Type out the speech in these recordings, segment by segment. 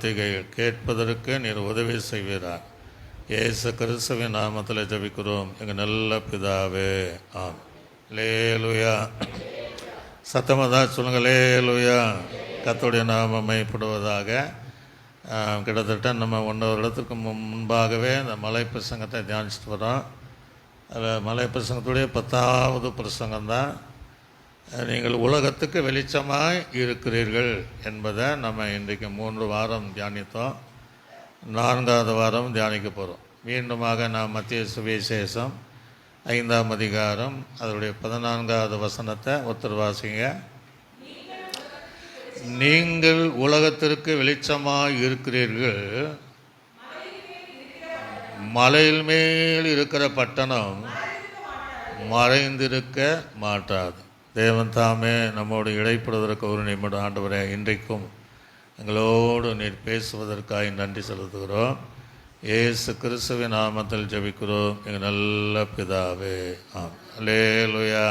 வார்த்தைகள் கேட்பதற்கு நீர் உதவி செய்வீராக. இயேசு கிறிஸ்துவின் நாமத்தில் ஜெபிக்கிறோம் எங்கள் நல்ல பிதாவே. ஆம். அல்லேலூயா. சத்தமாக தான் சொல்லுங்கள். அல்லேலூயா. கர்த்தருடைய நாமம் மையப்படுவதாக. கிட்டத்தட்ட நம்ம 1 வருடத்துக்கு முன்பாகவே இந்த மலை பிரசங்கத்தை தியானிச்சுட்டு வரோம். அதில் மலை பிரசங்கத்துடைய 10வது பிரசங்கம்தான் நீங்கள் உலகத்துக்கு வெளிச்சமாய் இருக்கிறீர்கள் என்பதை நம்ம இன்றைக்கு 3 வாரம் தியானித்தோம். 4வது வாரம் தியானிக்க போகிறோம். மீண்டுமாக நாம் மத்திய சுவிசேஷம் 5ஆம் அதிகாரம் அதனுடைய 14வது வசனத்தை ஒருத்தர் வாசிங்க. நீங்கள் உலகத்திற்கு வெளிச்சமாய் இருக்கிறீர்கள், மலையில் மேல் இருக்கிற பட்டணம் மறைந்திருக்க மாட்டாது. தேவன் தாமே நம்மோடு இடைப்படுவதற்கு ஒரு நிமிடம். ஆண்டவரே, இன்றைக்கும் எங்களோடு நீர் பேசுவதற்காக நன்றி செலுத்துகிறோம். இயேசு கிறிஸ்துவின் நாமத்தில் ஜெபிக்கிறோம் எங்கள் நல்ல பிதாவே. ஆம். அல்லேலூயா.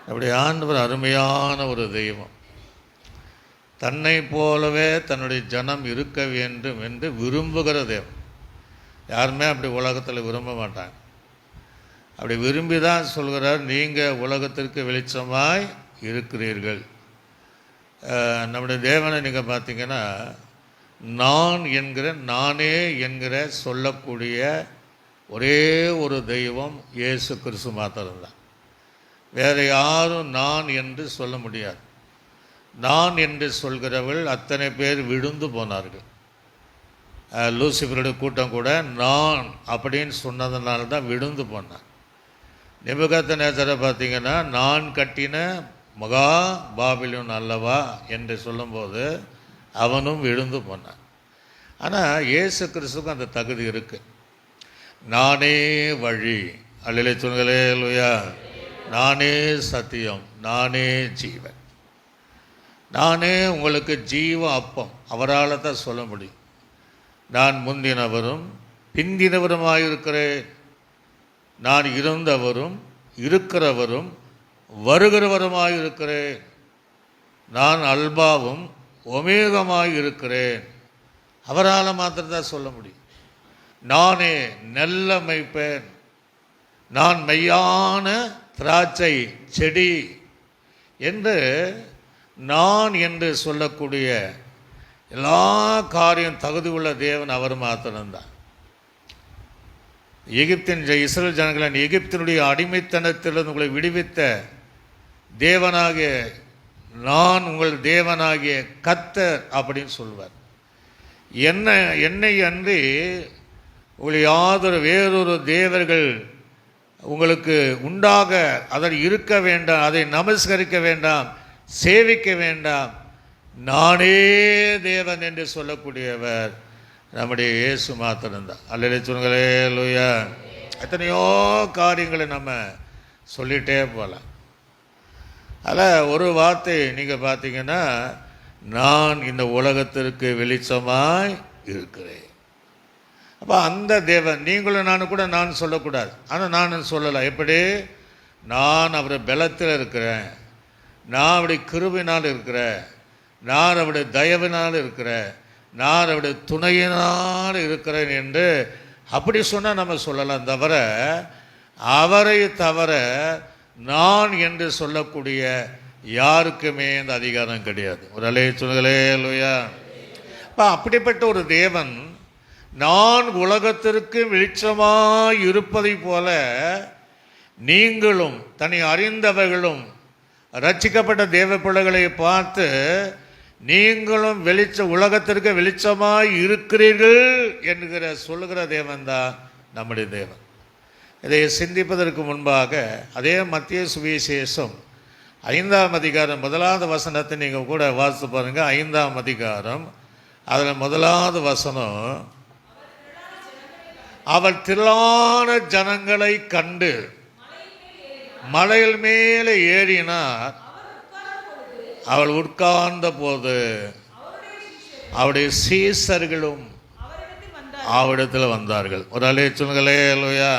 அப்படி ஆண்டவர் அருமையான ஒரு தெய்வம். தன்னை போலவே தன்னுடைய ஜனம் இருக்க வேண்டும் என்று விரும்புகிற தேவன். யாருமே அப்படி உலகத்தில் விரும்ப மாட்டாங்க. அப்படி விரும்பி தான் சொல்கிறார், நீங்கள் உலகத்திற்கு வெளிச்சமாய் இருக்கிறீர்கள். நம்முடைய தேவனை நீங்கள் பார்த்தீங்கன்னா, நான் என்கிற நானே என்கிற சொல்லக்கூடிய ஒரே ஒரு தெய்வம் இயேசு கிறிஸ்து மாத்திரம்தான். வேறு யாரும் நான் என்று சொல்ல முடியாது. நான் என்று சொல்கிறவள் அத்தனை பேர் விழுந்து போனார்கள். லூசிஃபருடைய கூட்டம் கூட நான் அப்படின்னு சொன்னதுனால தான் விழுந்து போனான். நேபுகாத்நேசரை பார்த்தீங்கன்னா, நான் கட்டின மகா பாபிலோன் அல்லவா என்று சொல்லும்போது அவனும் விழுந்து போனான். ஆனால் இயேசு கிறிஸ்துவுக்கு அந்த தகுதி இருக்குது. நானே வழி, அல்லேலூயா சொல்லுங்களே, அல்லேலூயா. நானே சத்தியம், நானே ஜீவன், நானே உங்களுக்கு ஜீவ அப்பம். அவரால் தான் சொல்ல முடியும். நான் முந்தினவரும் பிந்தினவருமாயிருக்கிறேன், நான் இருந்தவரும் இருக்கிறவரும் வருகிறவருமாயிருக்கிறேன், நான் அல்பாவும் ஒமேகமாயிருக்கிறேன். அவரால் மாத்திரம்தான் சொல்ல முடியும். நானே நெல்ல மேய்ப்பேன், நான் மெய்யான திராட்சை செடி என்று நான் என்று சொல்லக்கூடிய எல்லா காரியம் தகுதி உள்ள தேவன் அவர் மாத்திரம்தான். இஸ்ரவேல் ஜனங்களின் எகிப்தினுடைய அடிமைத்தனத்திலிருந்து உங்களை விடுவித்த தேவனாகிய நான் உங்கள் தேவனாகிய கர்த்தர் அப்படின்னு சொல்வார். என்னை அன்றி உங்களை வேறொரு தேவர்கள் உங்களுக்கு உண்டாக அதில் இருக்க வேண்டாம், அதை நமஸ்கரிக்க வேண்டாம், சேவிக்க வேண்டாம். நானே தேவன் என்று சொல்லக்கூடியவர் நம்முடைய இயேசு மாத்திரம்தான். அல்லேலூயா சொல்லுங்களே, அல்லேலூயா. எத்தனையோ காரியங்களை நம்ம சொல்லிகிட்டே போகலாம். அதில் ஒரு வார்த்தை நீங்கள் பார்த்தீங்கன்னா, நான் இந்த உலகத்திற்கு வெளிச்சமாய் இருக்கிறேன். அப்போ அந்த தேவன் நீங்களும் நானும் கூட நான் சொல்லக்கூடாது. ஆனால் நான் சொல்லலாம். எப்படி? நான் அவருடைய பலத்தில் இருக்கிறேன், நான் அவருடைய கிருபையினால் இருக்கிறேன், நான் அவருடைய தயவினால் இருக்கிறேன், நான் அவருடைய துணையினால் இருக்கிறேன் என்று அப்படி சொன்னால் நம்ம சொல்லலாம். தவிர அவரை தவிர நான் என்று சொல்லக்கூடிய யாருக்குமே இந்த அதிகாரம் கிடையாது. ஒரு அலே சொல்லுங்களே, அல்லேலூயா. அப்போ அப்படிப்பட்ட ஒரு தேவன் நான் உலகத்திற்கு வெளிச்சமாய் இருப்பதை போல நீங்களும் தன்னை அறிந்தவர்களும் ரட்சிக்கப்பட்ட தேவ பிள்ளைகளை பார்த்து நீங்களும் உலகத்திற்கு வெளிச்சமாய் இருக்கிறீர்கள் என்கிற சொல்லுகிற தேவன் தான் நம்முடைய தேவன். இதை சிந்திப்பதற்கு முன்பாக அதே மத்திய சுவிசேஷம் 5ஆம் அதிகாரம் 1வது வசனத்தை நீங்கள் கூட வாசித்து பாருங்கள். 5ஆம் அதிகாரம் அதில் 1வது வசனம், அவள் திரளான ஜனங்களை கண்டு மலையில் மேலே ஏறினார். அவள் உட்கார்ந்த போது அவருடைய சீசர்களும் அவரிடத்தில் வந்தார்கள். ஒரு அலே சொல்லுங்களே, அல்லேலூயா.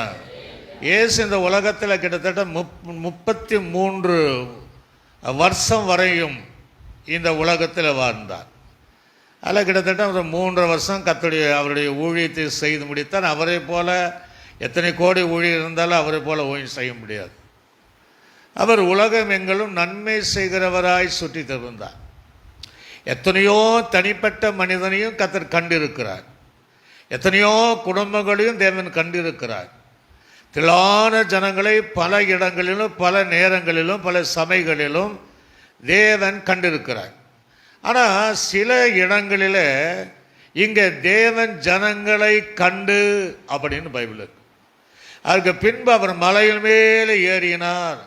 இயேசு இந்த உலகத்தில் கிட்டத்தட்ட 33 வருஷம் வரையும் இந்த உலகத்தில் வாழ்ந்தார். அதில் கிட்டத்தட்ட ஒரு 3.5 வருஷம் அவருடைய ஊழியத்தை செய்து முடித்தார். அவரை போல எத்தனை கோடி ஊழியர் இருந்தாலும் அவரை போல ஊழியம் செய்ய முடியாது. அவர் உலகம் எங்களும் நன்மை செய்கிறவராய் சுற்றி திரிந்தார். எத்தனையோ தனிப்பட்ட மனிதனையும் கர்த்தர் கண்டிருக்கிறார். எத்தனையோ குடும்பங்களையும் தேவன் கண்டிருக்கிறார். திரளான ஜனங்களை பல இடங்களிலும் பல நேரங்களிலும் பல சபைகளிலும் தேவன் கண்டிருக்கிறார். ஆனால் சில இடங்களில் இங்கே தேவன் ஜனங்களை கண்டு அப்படின்னு பைபிள் இருக்கு. அதுக்கு பின்பு அவர் மலையின் மேலே ஏறினார்.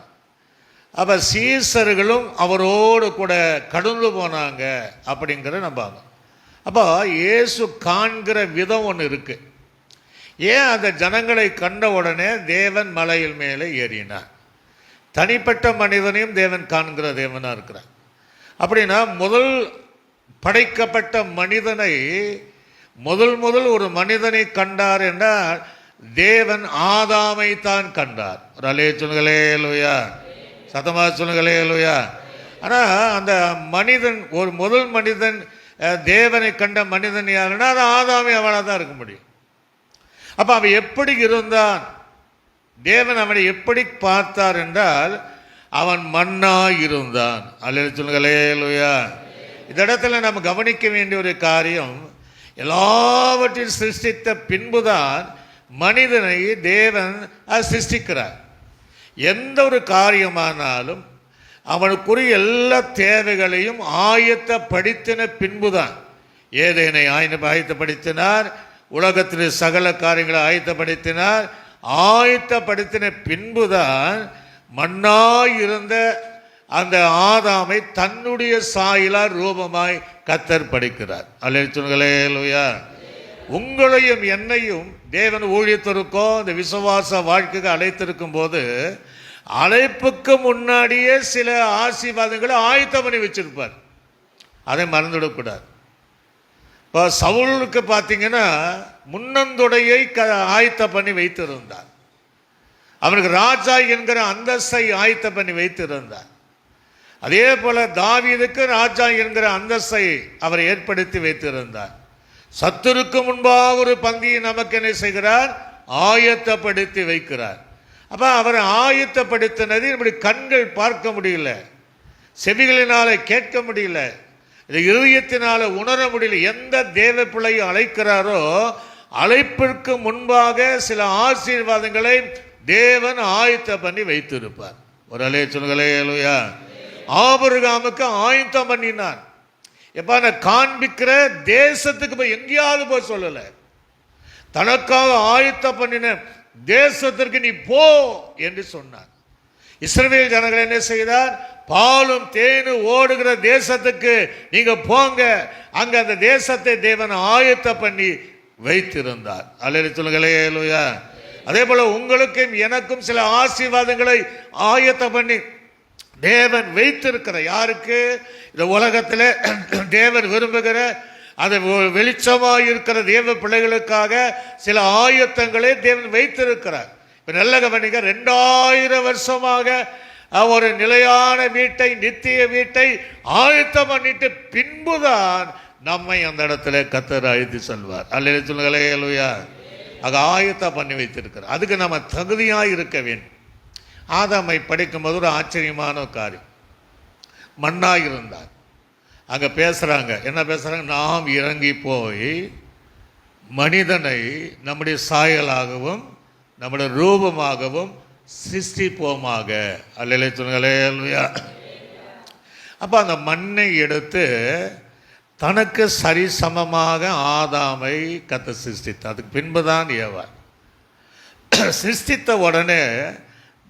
அப்போ சீசர்களும் அவரோடு கூட கடந்து போனாங்க அப்படிங்கிற நம்பாங்க. அப்போ இயேசு காண்கிற விதம் ஒன்று இருக்கு. ஏன் அந்த ஜனங்களை கண்ட உடனே தேவன் மலையில் மேலே ஏறினார்? தனிப்பட்ட மனிதனையும் தேவன் காண்கிற தேவனாக இருக்கிறார். அப்படின்னா முதல் படைக்கப்பட்ட மனிதனை முதல் ஒரு மனிதனை கண்டார் என்றால் தேவன் ஆதாமை தான் கண்டார். ஒரு அலே சொல்லுங்களே லூயா, சத்தமாக சொல்லுங்களே லூயா. ஆனால் அந்த மனிதன் ஒரு முதல் மனிதன் தேவனை கண்ட மனிதன் யாருன்னா அது ஆதாமை அவளாக தான் இருக்க முடியும். அப்போ அவன் எப்படி இருந்தான்? தேவன் அவனை எப்படி பார்த்தார் என்றால் அவன் மண்ணாய் இருந்தான். அல்லேலூயா சொல்லுங்களே லூயா. இந்த இடத்துல நம்ம கவனிக்க வேண்டிய ஒரு காரியம், எல்லாவற்றையும் சிருஷ்டித்த பின்புதான் மனிதனை தேவன் சிருஷ்டிக்கிறார். எந்த ஒரு காரியமானாலும் அவனுக்குரிய எல்லா தேவைகளையும் ஆயத்தப்படுத்தின பின்புதான். ஏதேனை ஆயத்தப்படுத்தினார், உலகத்தில் சகல காரியங்களை ஆயத்தப்படுத்தினார். ஆயத்தப்படுத்தின பின்புதான் மண்ணாய் இருந்த அந்த ஆதாமை தன்னுடைய சாயலார் ரூபமாய் கர்த்தர் படைக்கிறார். அல்லேலூயா. உங்களையும் என்னையும் தேவன் ஊழியத்திற்கோ இந்த விசுவாச வாழ்க்கைக்கு அழைத்திருக்கும் போது அழைப்புக்கு முன்னாடியே சில ஆசீர்வாதங்களை ஆயத்தம் பண்ணி வச்சிருப்பார். அதை மறந்துவிடக்கூடாது. இப்போ சவுலுக்கு பார்த்தீங்கன்னா முன்னந்தொடையை ஆயத்தம் பண்ணி வைத்திருந்தார். அவனுக்கு ராஜா என்கிற அந்தஸ்தை ஆயத்தம் பண்ணி வைத்திருந்தார். அதே போல தாவீதுக்கு ராஜா என்கிற அந்தஸ்தை அவர் ஏற்படுத்தி வைத்திருந்தார். சத்துருக்கு முன்பாக ஒரு பந்தியை நமக்கு என்ன செய்கிறார்? ஆயத்தப்படுத்தி வைக்கிறார். அப்போ அவர் ஆயத்தப்படுத்தினது இப்படி கண்கள் பார்க்க முடியல, செவிகளினால கேட்க முடியல, இந்த இருதயத்தினால உணர முடியல. எந்த தேவ பிள்ளையை அழைக்கிறாரோ அழைப்பிற்கு முன்பாக சில ஆசீர்வாதங்களை தேவன் ஆயத்தம் பண்ணி வைத்திருப்பார். ஒரு அலே சொல்லுங்களே லூயா. ஆபிரகாமுக்கு ஆயத்தம் பண்ணினார். எப்ப நான் காண்பிக்கிற தேசத்துக்கு போய் எங்கேயாவது போய் சொல்லல, தனக்காக ஆயத்தம் பண்ணின தேசத்திற்கு நீ போ என்று சொன்னார். இஸ்ரவேல் ஜனங்கள் என்ன செய்தார்? பாலும் தேனும் ஓடுகிற தேசத்துக்கு நீங்க போங்க, அங்க அந்த தேசத்தை தேவன் ஆயத்தம் பண்ணி வைத்திருந்தார். அல்லேலூயா சொல்லுங்களே லூயா. அதே போல உங்களுக்கும் எனக்கும் சில ஆசீர்வாதங்களை ஆயத்தம் பண்ணி தேவன் வைத்திருக்கிற, யாருக்கு? இந்த உலகத்தில் தேவன் விரும்புகிற அது வெளிச்சமாக இருக்கிற தேவ பிள்ளைகளுக்காக சில ஆயத்தங்களை தேவன் வைத்திருக்கிறார். இப்போ நல்ல கவனிக்க, 2000 வருஷமாக ஒரு நிலையான வீட்டை, நித்திய வீட்டை ஆயத்தம் பண்ணிட்டு பின்புதான் நம்மை அந்த இடத்துல கர்த்தர் அழைத்து செல்வார். அல்லேலூயா சொல்லுங்களே லூயா. ஆக ஆயத்தம் பண்ணி வைத்திருக்கிறார். அதுக்கு நம்ம தகுதியாக இருக்க வேண்டும். ஆதாமை படிக்கும்போது ஒரு ஆச்சரியமான காரியம், மண்ணாக இருந்தார். அங்கே பேசுகிறாங்க, என்ன பேசுகிறாங்க? நாம் இறங்கி போய் மனிதனை நம்முடைய சாயலாகவும் நம்முடைய ரூபமாகவும் சிருஷ்டிப்போமாக. அல்லேலூயா சொல்லுங்களே லூயா. அப்போ அந்த மண்ணை எடுத்து தனக்கு சரிசமமாக ஆதாமை கர்த்தர் சிருஷ்டித்தார். அதுக்கு பின்புதான் ஏவாள். சிருஷ்டித்த உடனே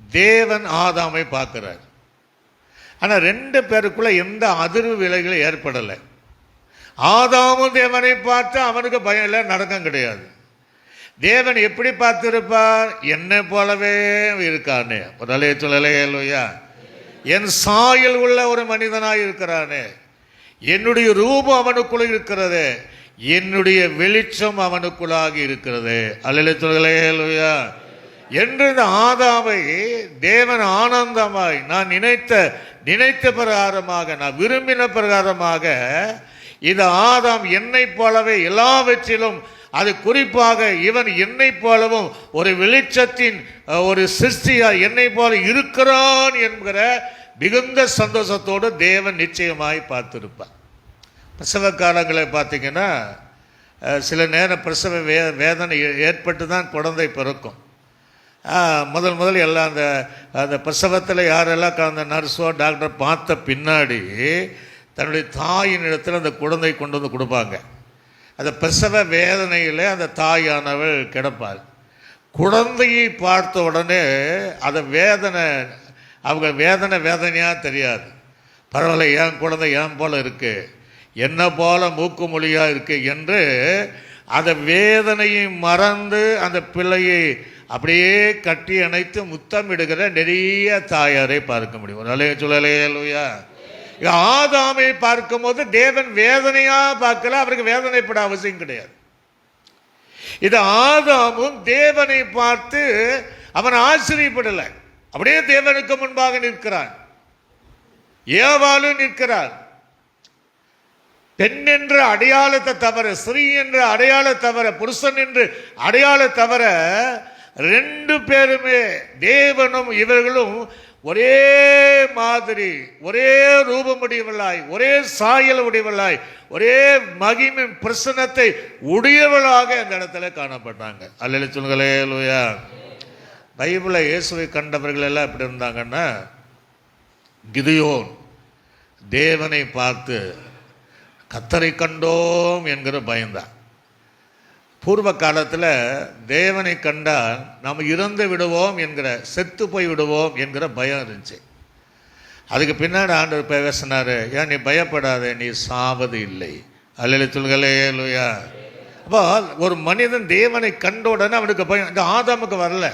தேவன் ஆதாமை பார்க்கிறார். ஆனால் 2 பேருக்குள்ள எந்த அதிர்வு விலைகளும் ஏற்படலை. ஆதாமும் தேவனை பார்த்து அவனுக்கு பயம் இல்லை, நடக்கம் கிடையாது. தேவன் எப்படி பார்த்திருப்பார்? என்னை போலவே இருக்கானே. முதலே சொல்லலே இல்லையா, என் சாயல் உள்ள ஒரு மனிதனாய் இருக்கிறானே, என்னுடைய ரூபம் அவனுக்குள்ள இருக்கிறது, என்னுடைய வெளிச்சம் அவனுக்குள்ளாக இருக்கிறது. அல்லேலூயா சொல்லலே இல்லையா என்று இந்த ஆதாமை தேவன் ஆனந்தமாய் நான் நினைத்த பிரகாரமாக, நான் விரும்பின பிரகாரமாக இந்த ஆதாம் என்னை போலவே எல்லாவற்றிலும், அது குறிப்பாக இவன் என்னை போலவும் ஒரு வெளிச்சத்தின் ஒரு சிருஷ்டியா என்னை போல இருக்கிறான் என்கிற மிகுந்த சந்தோஷத்தோடு தேவன் நிச்சயமாய் பார்த்திருப்பார். பிரசவ காலங்களை பார்த்தீங்கன்னா சில நேரம் பிரசவ வேதனை ஏற்பட்டு தான் குழந்தை பிறக்கும். முதல் எல்லாம் அந்த பிரசவத்தில் யாரெல்லாம் அந்த நர்ஸோ டாக்டர் பார்த்த பின்னாடி தன்னுடைய தாயின் இடத்துல அந்த குழந்தை கொண்டு வந்து கொடுப்பாங்க. அந்த பிரசவ வேதனையில் அந்த தாயானவள் கிடப்பாள். குழந்தையை பார்த்த உடனே அந்த வேதனை அவங்க வேதனையாக தெரியாது. பரவாயில்ல, என் குழந்தை என் போல் இருக்குது, என்ன போல மூக்கு மொழியாக இருக்குது என்று அந்த வேதனையை மறந்து அந்த பிள்ளையை அப்படியே கட்டி அணைத்து முத்தமிடுகிற நிறைய தாயாரை பார்க்க முடியும். நல்ல சொல்லலையா? ஆதாமை பார்க்கும் போது தேவன் வேதனையா பார்க்கல, அவருக்கு வேதனைப்பட அவசியம் கிடையாது. இது ஆதாமும் தேவனை பார்த்து அவன் ஆச்சரியப்படலை, அப்படியே தேவனுக்கு முன்பாக நிற்கிறான். ஏவாளும் நிற்கிறார். பெண் என்ற அடையாளத்தை தவிர, ஸ்ரீ என்ற அடையாளத்தை தவிர, புருஷன் என்று அடையாளத்தை தவிர ரெண்டு பேருமே, தேவனும் இவர்களும் ஒரே மாதிரி, ஒரே ரூபம் உடையவளாய், ஒரே சாயல் உடையவளாய், ஒரே மகிமை பிரசன்னத்தை உடையவளாக அந்த இடத்துல காணப்பட்டாங்க. அல்லேலூயா சொல்லுங்களே. அல்லேலூயா. பைபிளில் இயேசுவை கண்டவர்கள் எல்லாம் எப்படி இருந்தாங்கன்னா, கிதியோன் தேவனை பார்த்து கர்த்தரை கண்டோம் என்கிற பயந்தான். பூர்வ காலத்தில் தேவனை கண்டால் நாம் இறந்து விடுவோம் என்கிற, செத்து போய் விடுவோம் என்கிற பயம் இருந்துச்சு. அதுக்கு பின்னாடி ஆண்டவர் பேசினார், ஏன் நீ பயப்படாத, நீ சாவது இல்லை. அல்லேலூயா சொல்லுங்களே. அல்லேலூயா. அப்போ ஒரு மனிதன் தேவனை கண்ட உடனே அவனுக்கு பயம். இந்த ஆதாமுக்கு வரல.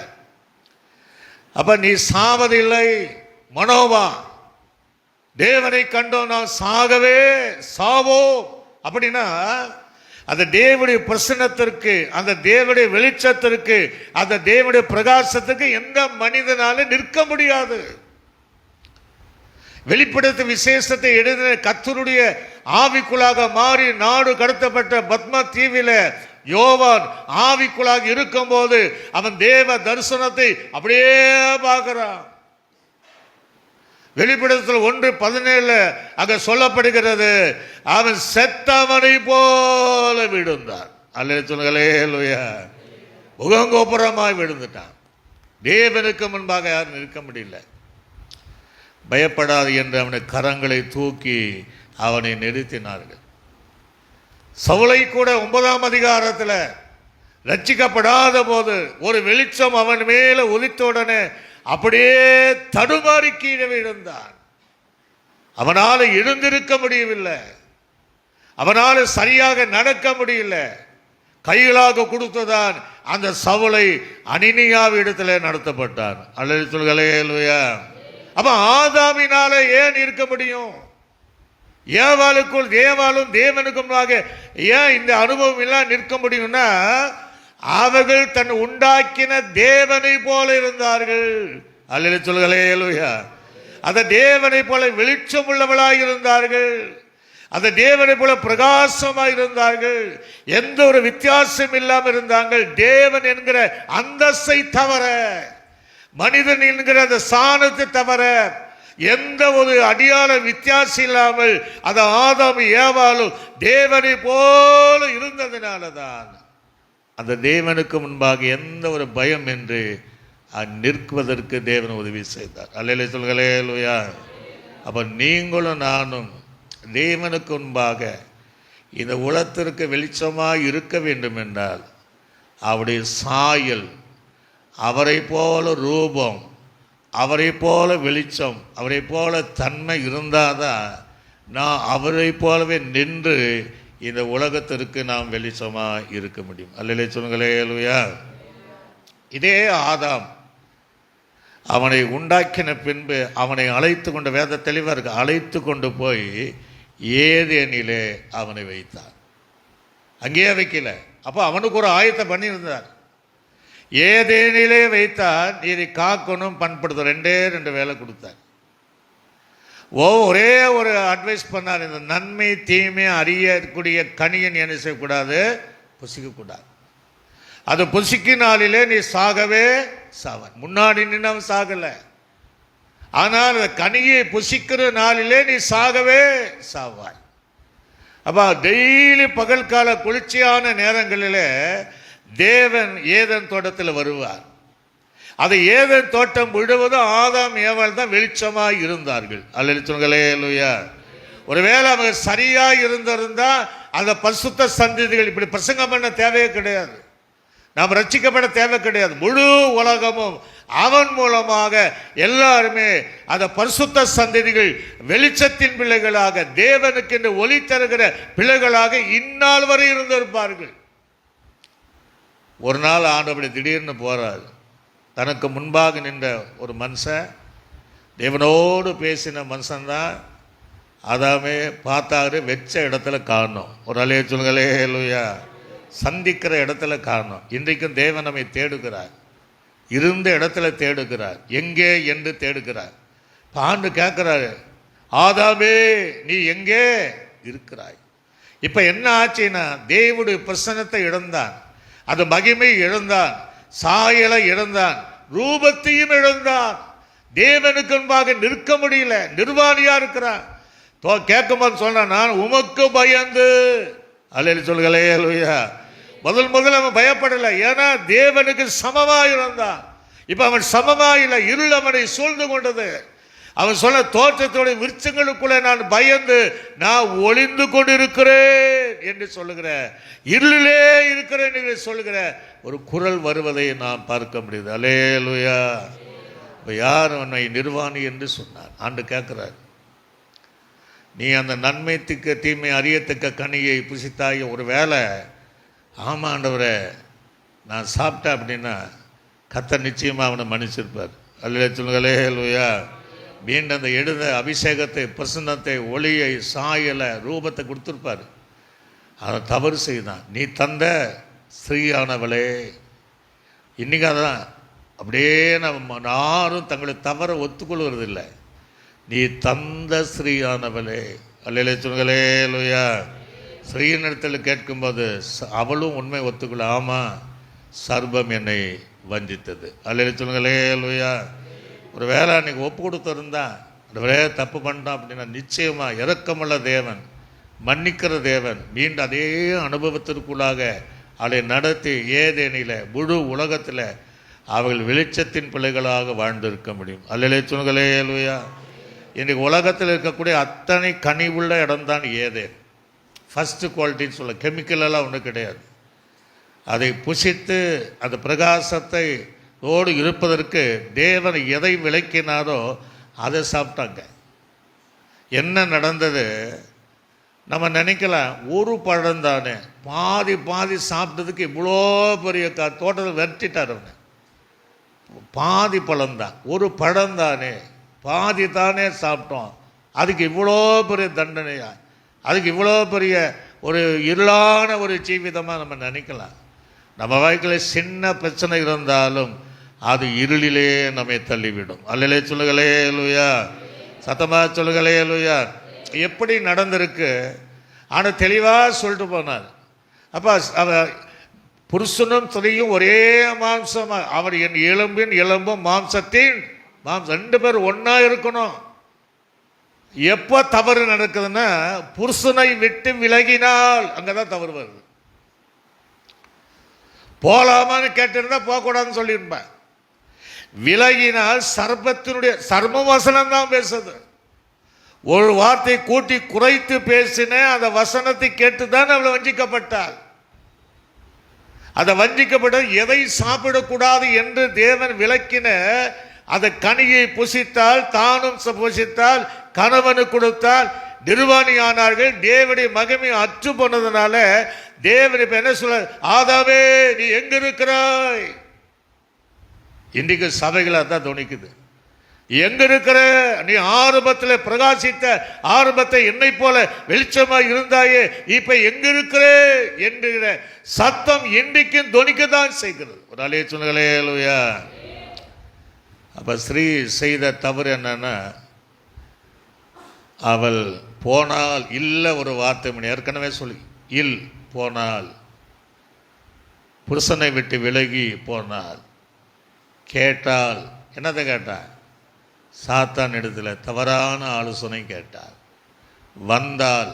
அப்போ நீ சாவதில்லை மனோவா, தேவனை கண்டோம் நான் சாகவே சாவோம் அப்படின்னா, அந்த தேவனுடைய பிரசன்னத்திற்கு, அந்த தேவனுடைய வெளிச்சத்திற்கு, அந்த தேவனுடைய பிரகாசத்துக்கு எந்த மனிதனாலும் நிற்க முடியாது. வெளிப்படுத்த விசேஷத்தை எழுதின கர்த்தருடைய ஆவிக்குள்ளாக மாறி நாடு கடத்தப்பட்ட பத்மா தீவில யோவான் ஆவிக்குள்ளாக இருக்கும் போது அவன் தேவ தரிசனத்தை அப்படியே பார்க்கிறான். வெளிப்படுத்தல் 1:17 அங்க சொல்லப்படுகிறது, அவன் செத்தவனை போல விழுந்தான். அல்லேலூயா சொல்லுங்களே. அல்லேலூயா. முகங்கோபுரமாய் விழுந்துட்டான். தேவனுக்கு முன்பாக யாரும் நிற்க முடியல. பயப்படாது என்று அவனை கரங்களை தூக்கி அவனை நிறுத்தினார்கள். சவுலை கூட 9ஆம் அதிகாரத்தில் ரட்சிக்கப்படாத போது ஒரு வெளிச்சம் அவன் மேல உதித்தவுடனே அப்படியே தடுமாறி கீழே விழுந்தான். அவனால் எழுந்திருக்க முடியவில்லை, அவனால் சரியாக நடக்க முடியல. கைகளாக கொடுத்ததான் அந்த சவுலை அனினியாவிடத்தில் நடத்தப்பட்டான். அல்லேலூயா சொல்லுங்களே. அல்லேலூயா. அப்ப ஆதாமினால ஏன் இருக்க முடியும்? ஏவாளுக்குள் தேவாலும் தேவனுக்கும் ஏன் இந்த அனுபவம் எல்லாம் நிற்க முடியும்னா, அவர்கள் தன் உண்டாக்கின தேவனை போல இருந்தார்கள். அல்லேலூயா சொல்லுங்களே. அல்லேலூயா. அந்த தேவனை போல வெளிச்சம் உள்ளவளாய் இருந்தார்கள், அந்த தேவனை போல பிரகாசமாய் இருந்தார்கள், எந்த ஒரு வித்தியாசம் இல்லாமல் இருந்தார்கள். தேவன் என்கிற அந்தஸ்தை தவிர, மனிதன் என்கிற அந்த சாணத்தை தவிர எந்த ஒரு அடியாள வித்தியாசம் இல்லாமல் அந்த ஆதாம் ஏவாளும் தேவனை போல இருந்ததினால்தான் அந்த தேவனுக்கு முன்பாக எந்த ஒரு பயம் என்று நிற்குவதற்கு தேவன் உதவி செய்தார். அல்லேலூயா சொல்லுங்களே. அல்லேலூயா. அப்போ நீங்களும் நானும் தேவனுக்கு முன்பாக இந்த உலகத்திற்கு வெளிச்சமாக இருக்க வேண்டும் என்றால் அவருடைய சாயல், அவரை போல ரூபம், அவரை போல வெளிச்சம், அவரை போல தன்மை இருந்தால் தான் நான் அவரை போலவே நின்று இந்த உலகத்திற்கு நாம் வெளிச்சமாக இருக்க முடியும். அல்லேலூயா சொல்லுங்களே. அல்லேலூயா. இதே ஆதாம் அவனை உண்டாக்கின பின்பு அவனை அழைத்து கொண்டு, வேத தெளிவாக இருக்கு, அழைத்து கொண்டு போய் ஏதேனிலே அவனை வைத்தார். அங்கேயே வைக்கல, அப்போ அவனுக்கு ஒரு ஆயத்தை பண்ணியிருந்தார். ஏதேனிலே வைத்தார், நீரை காக்கணும் பண்படுத்த 2 வேலை கொடுத்தார். ஒரே ஒரு அட்வைஸ் பண்ணார், இந்த நன்மை தீமை அறியக்கூடிய கனியன் என்ன செய்யக்கூடாது, புசிக்கக்கூடாது. அது புசிக்கினாலே நீ சாகவே சாவாய். முன்னாடி நின்று அவன் சாகலை, ஆனால் அந்த கனியை புசிக்கிற நாளிலே நீ சாகவே சாவாய். அப்போ டெய்லி பகல் கால குளிர்ச்சியான நேரங்களில் தேவன் ஏதேன் தோட்டத்தில் வருவார். அது ஏதேன் தோட்டம் முழுவதும் ஆதாம் ஏவாள் தான் வெளிச்சமாக இருந்தார்கள். அல்லேலூயா. ஒருவேளை அவங்க சரியாக இருந்திருந்தா அந்த பரிசுத்த சந்ததிகள் இப்படி பிரசங்கம் பண்ண தேவையே கிடையாது, நாம் ரட்சிக்கப்பட தேவை கிடையாது. முழு உலகமும் அவன் மூலமாக எல்லாருமே அந்த பரிசுத்த சந்ததிகள் வெளிச்சத்தின் பிள்ளைகளாக, தேவனுக்கு என்று ஒளி தருகிற பிள்ளைகளாக இந்நாள் வரை இருந்திருப்பார்கள். ஒரு நாள் ஆண்டவரை திடீர்னு போறார். தனக்கு முன்பாக நின்ற ஒரு மனுஷன், தேவனோடு பேசின மனுஷன்தான். அதாமே பார்த்தாரு, வச்ச இடத்துல காணோம். ஒரு அலைய சொல்லுங்களே லூயா. சந்திக்கிற இடத்துல காணோம். இன்றைக்கும் தேவன் நம்மை தேடுகிறார், இருந்த இடத்துல தேடுகிறார், எங்கே என்று தேடுகிறார். ஆண்டு கேட்கிறாரு, ஆதாமே நீ எங்கே இருக்கிறாய்? இப்ப என்ன ஆச்சுன்னா, தேவனுடைய பிரசன்னத்தை இழந்தான், அந்த மகிமை இழந்தான், சாயலை இழந்தான், ரூபத்தையும் இழந்தான். தேவனுக்கு முன்பாக நிற்க முடியல, நிர்வாணியா இருக்கிறான். கேட்கும்போது சொன்னான், நான் உமக்கு பயந்து. அல்லேலூயா சொல்லுங்களே அல்லேலூயா. முதல் அவன் பயப்படலை, ஏன்னா தேவனுக்கு சமமாக இருந்தான். இப்ப அவன் சமமாக இல்லை, இருள் அவனை சூழ்ந்து கொண்டது. அவன் சொன்ன தோற்றத்தோட விருட்சங்களுக்குள்ள நான் பயந்து நான் ஒளிந்து கொண்டிருக்கிறேன் என்று சொல்லுகிற, இருளிலே இருக்கிறேன் என்று சொல்லுகிற ஒரு குரல் வருவதை நாம் பார்க்க முடியுது. அல்லேலூயா. இப்போ யார் அவனை நிர்வாணி என்று சொன்னார்? ஆண்டு கேட்கிறார், நீ அந்த நன்மைத்துக்கு தீமை அறியத்தக்க கனியை புசித்தாய். ஒரு வேளை ஆமாண்டவரை நான் சாப்பிட்டேன் அப்படின்னா கர்த்தர் நிச்சயமாக அவனை மன்னிச்சிருப்பார். அல்லேலூயா சொல்லுங்களே அல்லேலூயா. மீண்டும் அந்த எழுத அபிஷேகத்தை, பிரசன்னத்தை, ஒளியை, சாயலை, ரூபத்தை கொடுத்துருப்பார். அதை தவறு செய்தான். நீ தந்த ஸ்ரீயானவளே. இன்றைக்கி அதான் அப்படியே நம்ம யாரும் தங்களை தவற ஒத்துக்கொள்வதில்லை. நீ தந்த ஸ்ரீயானவளே. அல்லேலூயா சொல்லுங்களே அல்லேலூயா. ஸ்ரீனிடத்தில் கேட்கும்போது அவளும் உண்மை ஒத்துக்கொள்ள, ஆமாம் சர்பம் என்னை வஞ்சித்தது. அல்லேலூயா சொல்லுங்களே அல்லேலூயா. ஒரு வேளை அன்றைக்கி ஒப்பு கொடுத்துருந்தா, அந்த வேலை தப்பு பண்ணிட்டான் அப்படின்னா நிச்சயமாக இரக்கமுள்ள தேவன், மன்னிக்கிற தேவன் மீண்டும் அதே அனுபவத்திற்குள்ளாக அவளை நடத்தி ஏதேனில் முழு உலகத்தில் அவர்கள் வெளிச்சத்தின் பிள்ளைகளாக வாழ்ந்திருக்க முடியும். அல்லேலூயா சொல்லுங்களே அல்லேலூயா. இன்றைக்கு உலகத்தில் இருக்கக்கூடிய அத்தனை கனி உள்ள இடம்தான் ஏதேன். ஃபஸ்ட்டு குவாலிட்டின்னு சொல்ல, கெமிக்கலெல்லாம் ஒன்றும் கிடையாது. அதை புசித்து அந்த பிரகாசத்தை ஓடு இருப்பதற்கு தேவன் எதை விளக்கினாரோ அதை சாப்பிட்டாங்க. என்ன நடந்தது? நம்ம நினைக்கலாம், ஒரு பழம் தானே, பாதி சாப்பிட்டதுக்கு இவ்வளோ பெரிய தோட்டத்தை வெட்டிட்டார் அவனை. பாதி பழம்தான், ஒரு பழம் தானே, பாதி தானே சாப்பிட்டோம், அதுக்கு இவ்வளோ பெரிய தண்டனையா, அதுக்கு இவ்வளோ பெரிய ஒரு இருளான ஒரு ஜீவிதமாக நம்ம நினைக்கலாம். நம்ம வாழ்க்கையில் சின்ன பிரச்சனை இருந்தாலும் அது இருளிலே நம்மை தள்ளிவிடும். அல்லேலூயா சொல்லுங்களே அல்லேலூயா. சத்தமாக சொல்லுங்களே அல்லேலூயா. எப்படி நடந்திருக்கு ஆனால் தெளிவாக சொல்லிட்டு போனார். அப்போ அவர் புருஷனும் ஸ்திரீயும் ஒரே மாம்சமாக, அவர் என் எலும்பின் எலும்பும் மாம்சத்தின் மாம்சம், 2 பேர் ஒன்றா இருக்கணும். எப்போ தவறு நடக்குதுன்னா, புருஷனை விட்டு விலகினால் அங்கதான் தவறு வருது. போலாமான்னு கேட்டிருந்தா போகக்கூடாதுன்னு சொல்லியிருப்பேன். விலகினால் சர்பத்தினுடைய சர்ம வசனம் தான் பேசுது. ஒரு வார்த்தை கூட்டி குறைத்து பேசின அந்த வசனத்தை கேட்டுதான் அவளை வஞ்சிக்கப்பட்டாள். அதை வஞ்சிக்கப்பட்ட எதை சாப்பிடக்கூடாது என்று தேவன் விளக்கின அந்த கனியை புசித்தால், தானும் புசித்தால், கணவனு கொடுத்தால், நிர்வாணியானார்கள். தேவனுடைய மகிமை அற்று போனதுனால தேவன் இப்ப என்ன சொல்ல, ஆதாமே நீ எங்க இருக்கிறாய்? இன்றைக்கு சபைகளாக தான் துணிக்குது. எங்க இருக்கிற நீ? ஆரம்பத்தில் பிரகாசித்த, ஆரம்பத்தை என்னை போல வெளிச்சமாக இருந்தாயே, இப்ப எங்க இருக்கிற என்கிற சத்தம் இன்றைக்கும் துணிக்கத்தான் செய்கிறது. ஒரு அலைய சொல்லுங்களே அல்லேலூயா. அப்ப ஸ்ரீ செய்த தவறு என்னன்னா, அவள் போனால் இல்லை ஒரு வார்த்தை மணி ஏற்கனவே சொல்லி போனால் புருஷனை விட்டு விலகி போனால் கேட்டால் என்னதை கேட்டாள்? சாத்தான் இடத்துல தவறான ஆலோசனை கேட்டாள். வந்தால்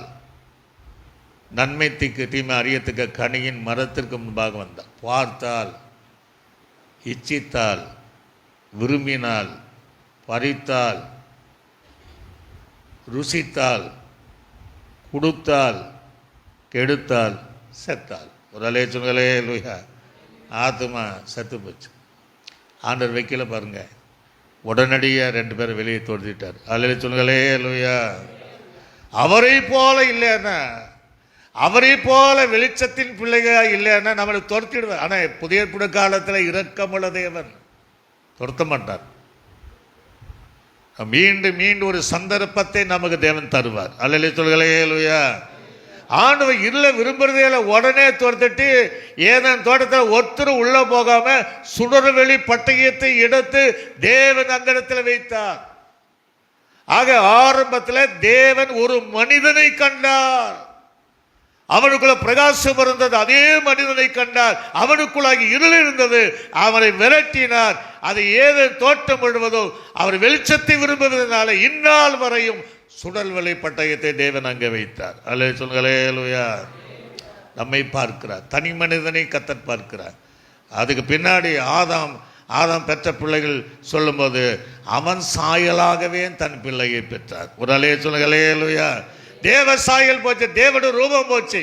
நன்மைக்கு தீமை அறியத்துக்கு கனியின் மரத்திற்கு முன்பாக வந்தாள். பார்த்தால், இச்சித்தால், விரும்பினாள், பறித்தால், ருசித்தால், கொடுத்தால், கெடுத்தால், செத்தால். ஒரு அலேச்சுங்களே லூயா, ஆத்மா செத்து போச்சு. ஆண்டவர் வைக்கல பாருங்க, உடனடியாக 2 பேரை வெளியே தோற்றிட்டார். அலேச்சுங்களே லூயா. அவரை போல இல்லைன்னா, அவரை போல வெளிச்சத்தின் பிள்ளைகளா இல்லைன்னா நம்மளை துரத்திடுவார். ஆனால் புதிய புட காலத்தில் இரக்கமுள்ள தேவன் துரத்த மாட்டார். மீண்டும் மீண்டும் ஒரு சந்தர்ப்பத்தை நமக்கு தேவன் தருவார். அல்லேலூயா லூயா. ஆண்டவர் இல்லை விரும்புறதே இல்லை, உடனே துரத்திட்டு ஏதேன் தோட்டத்தில் ஒருத்தர் உள்ள போகாம சுடர்வெளி பட்டயத்தை எடுத்து தேவன் அங்கடத்தில் வைத்தார். ஆக ஆரம்பத்தில் தேவன் ஒரு மனிதனை கண்டார், அவனுக்குள்ள பிரகாசம் இருந்தது. அதே மனிதனை கண்டார், அவனுக்குள்ளாகி இருள் இருந்தது. அவனை விரட்டினார். அதை ஏதேன் தோட்டம் விடுவதோ அவர் வெளிச்சத்தை விரும்புவதனால இந்நாள் வரையும் சுடல்வெளி பட்டயத்தை தேவன் அங்கே வைத்தார். அல்லேலூயா. நம்மை பார்க்கிறார், தனி மனிதனை கர்த்தர் பார்க்கிறார். அதுக்கு பின்னாடி ஆதாம் பெற்ற பிள்ளைகள் சொல்லும்போது அவன் சாயலாகவே தன் பிள்ளையை பெற்றார். ஒரு அல்லேலூயா. தேவ சாயல் போச்சு, தேவனுடைய ரூபம் போச்சு.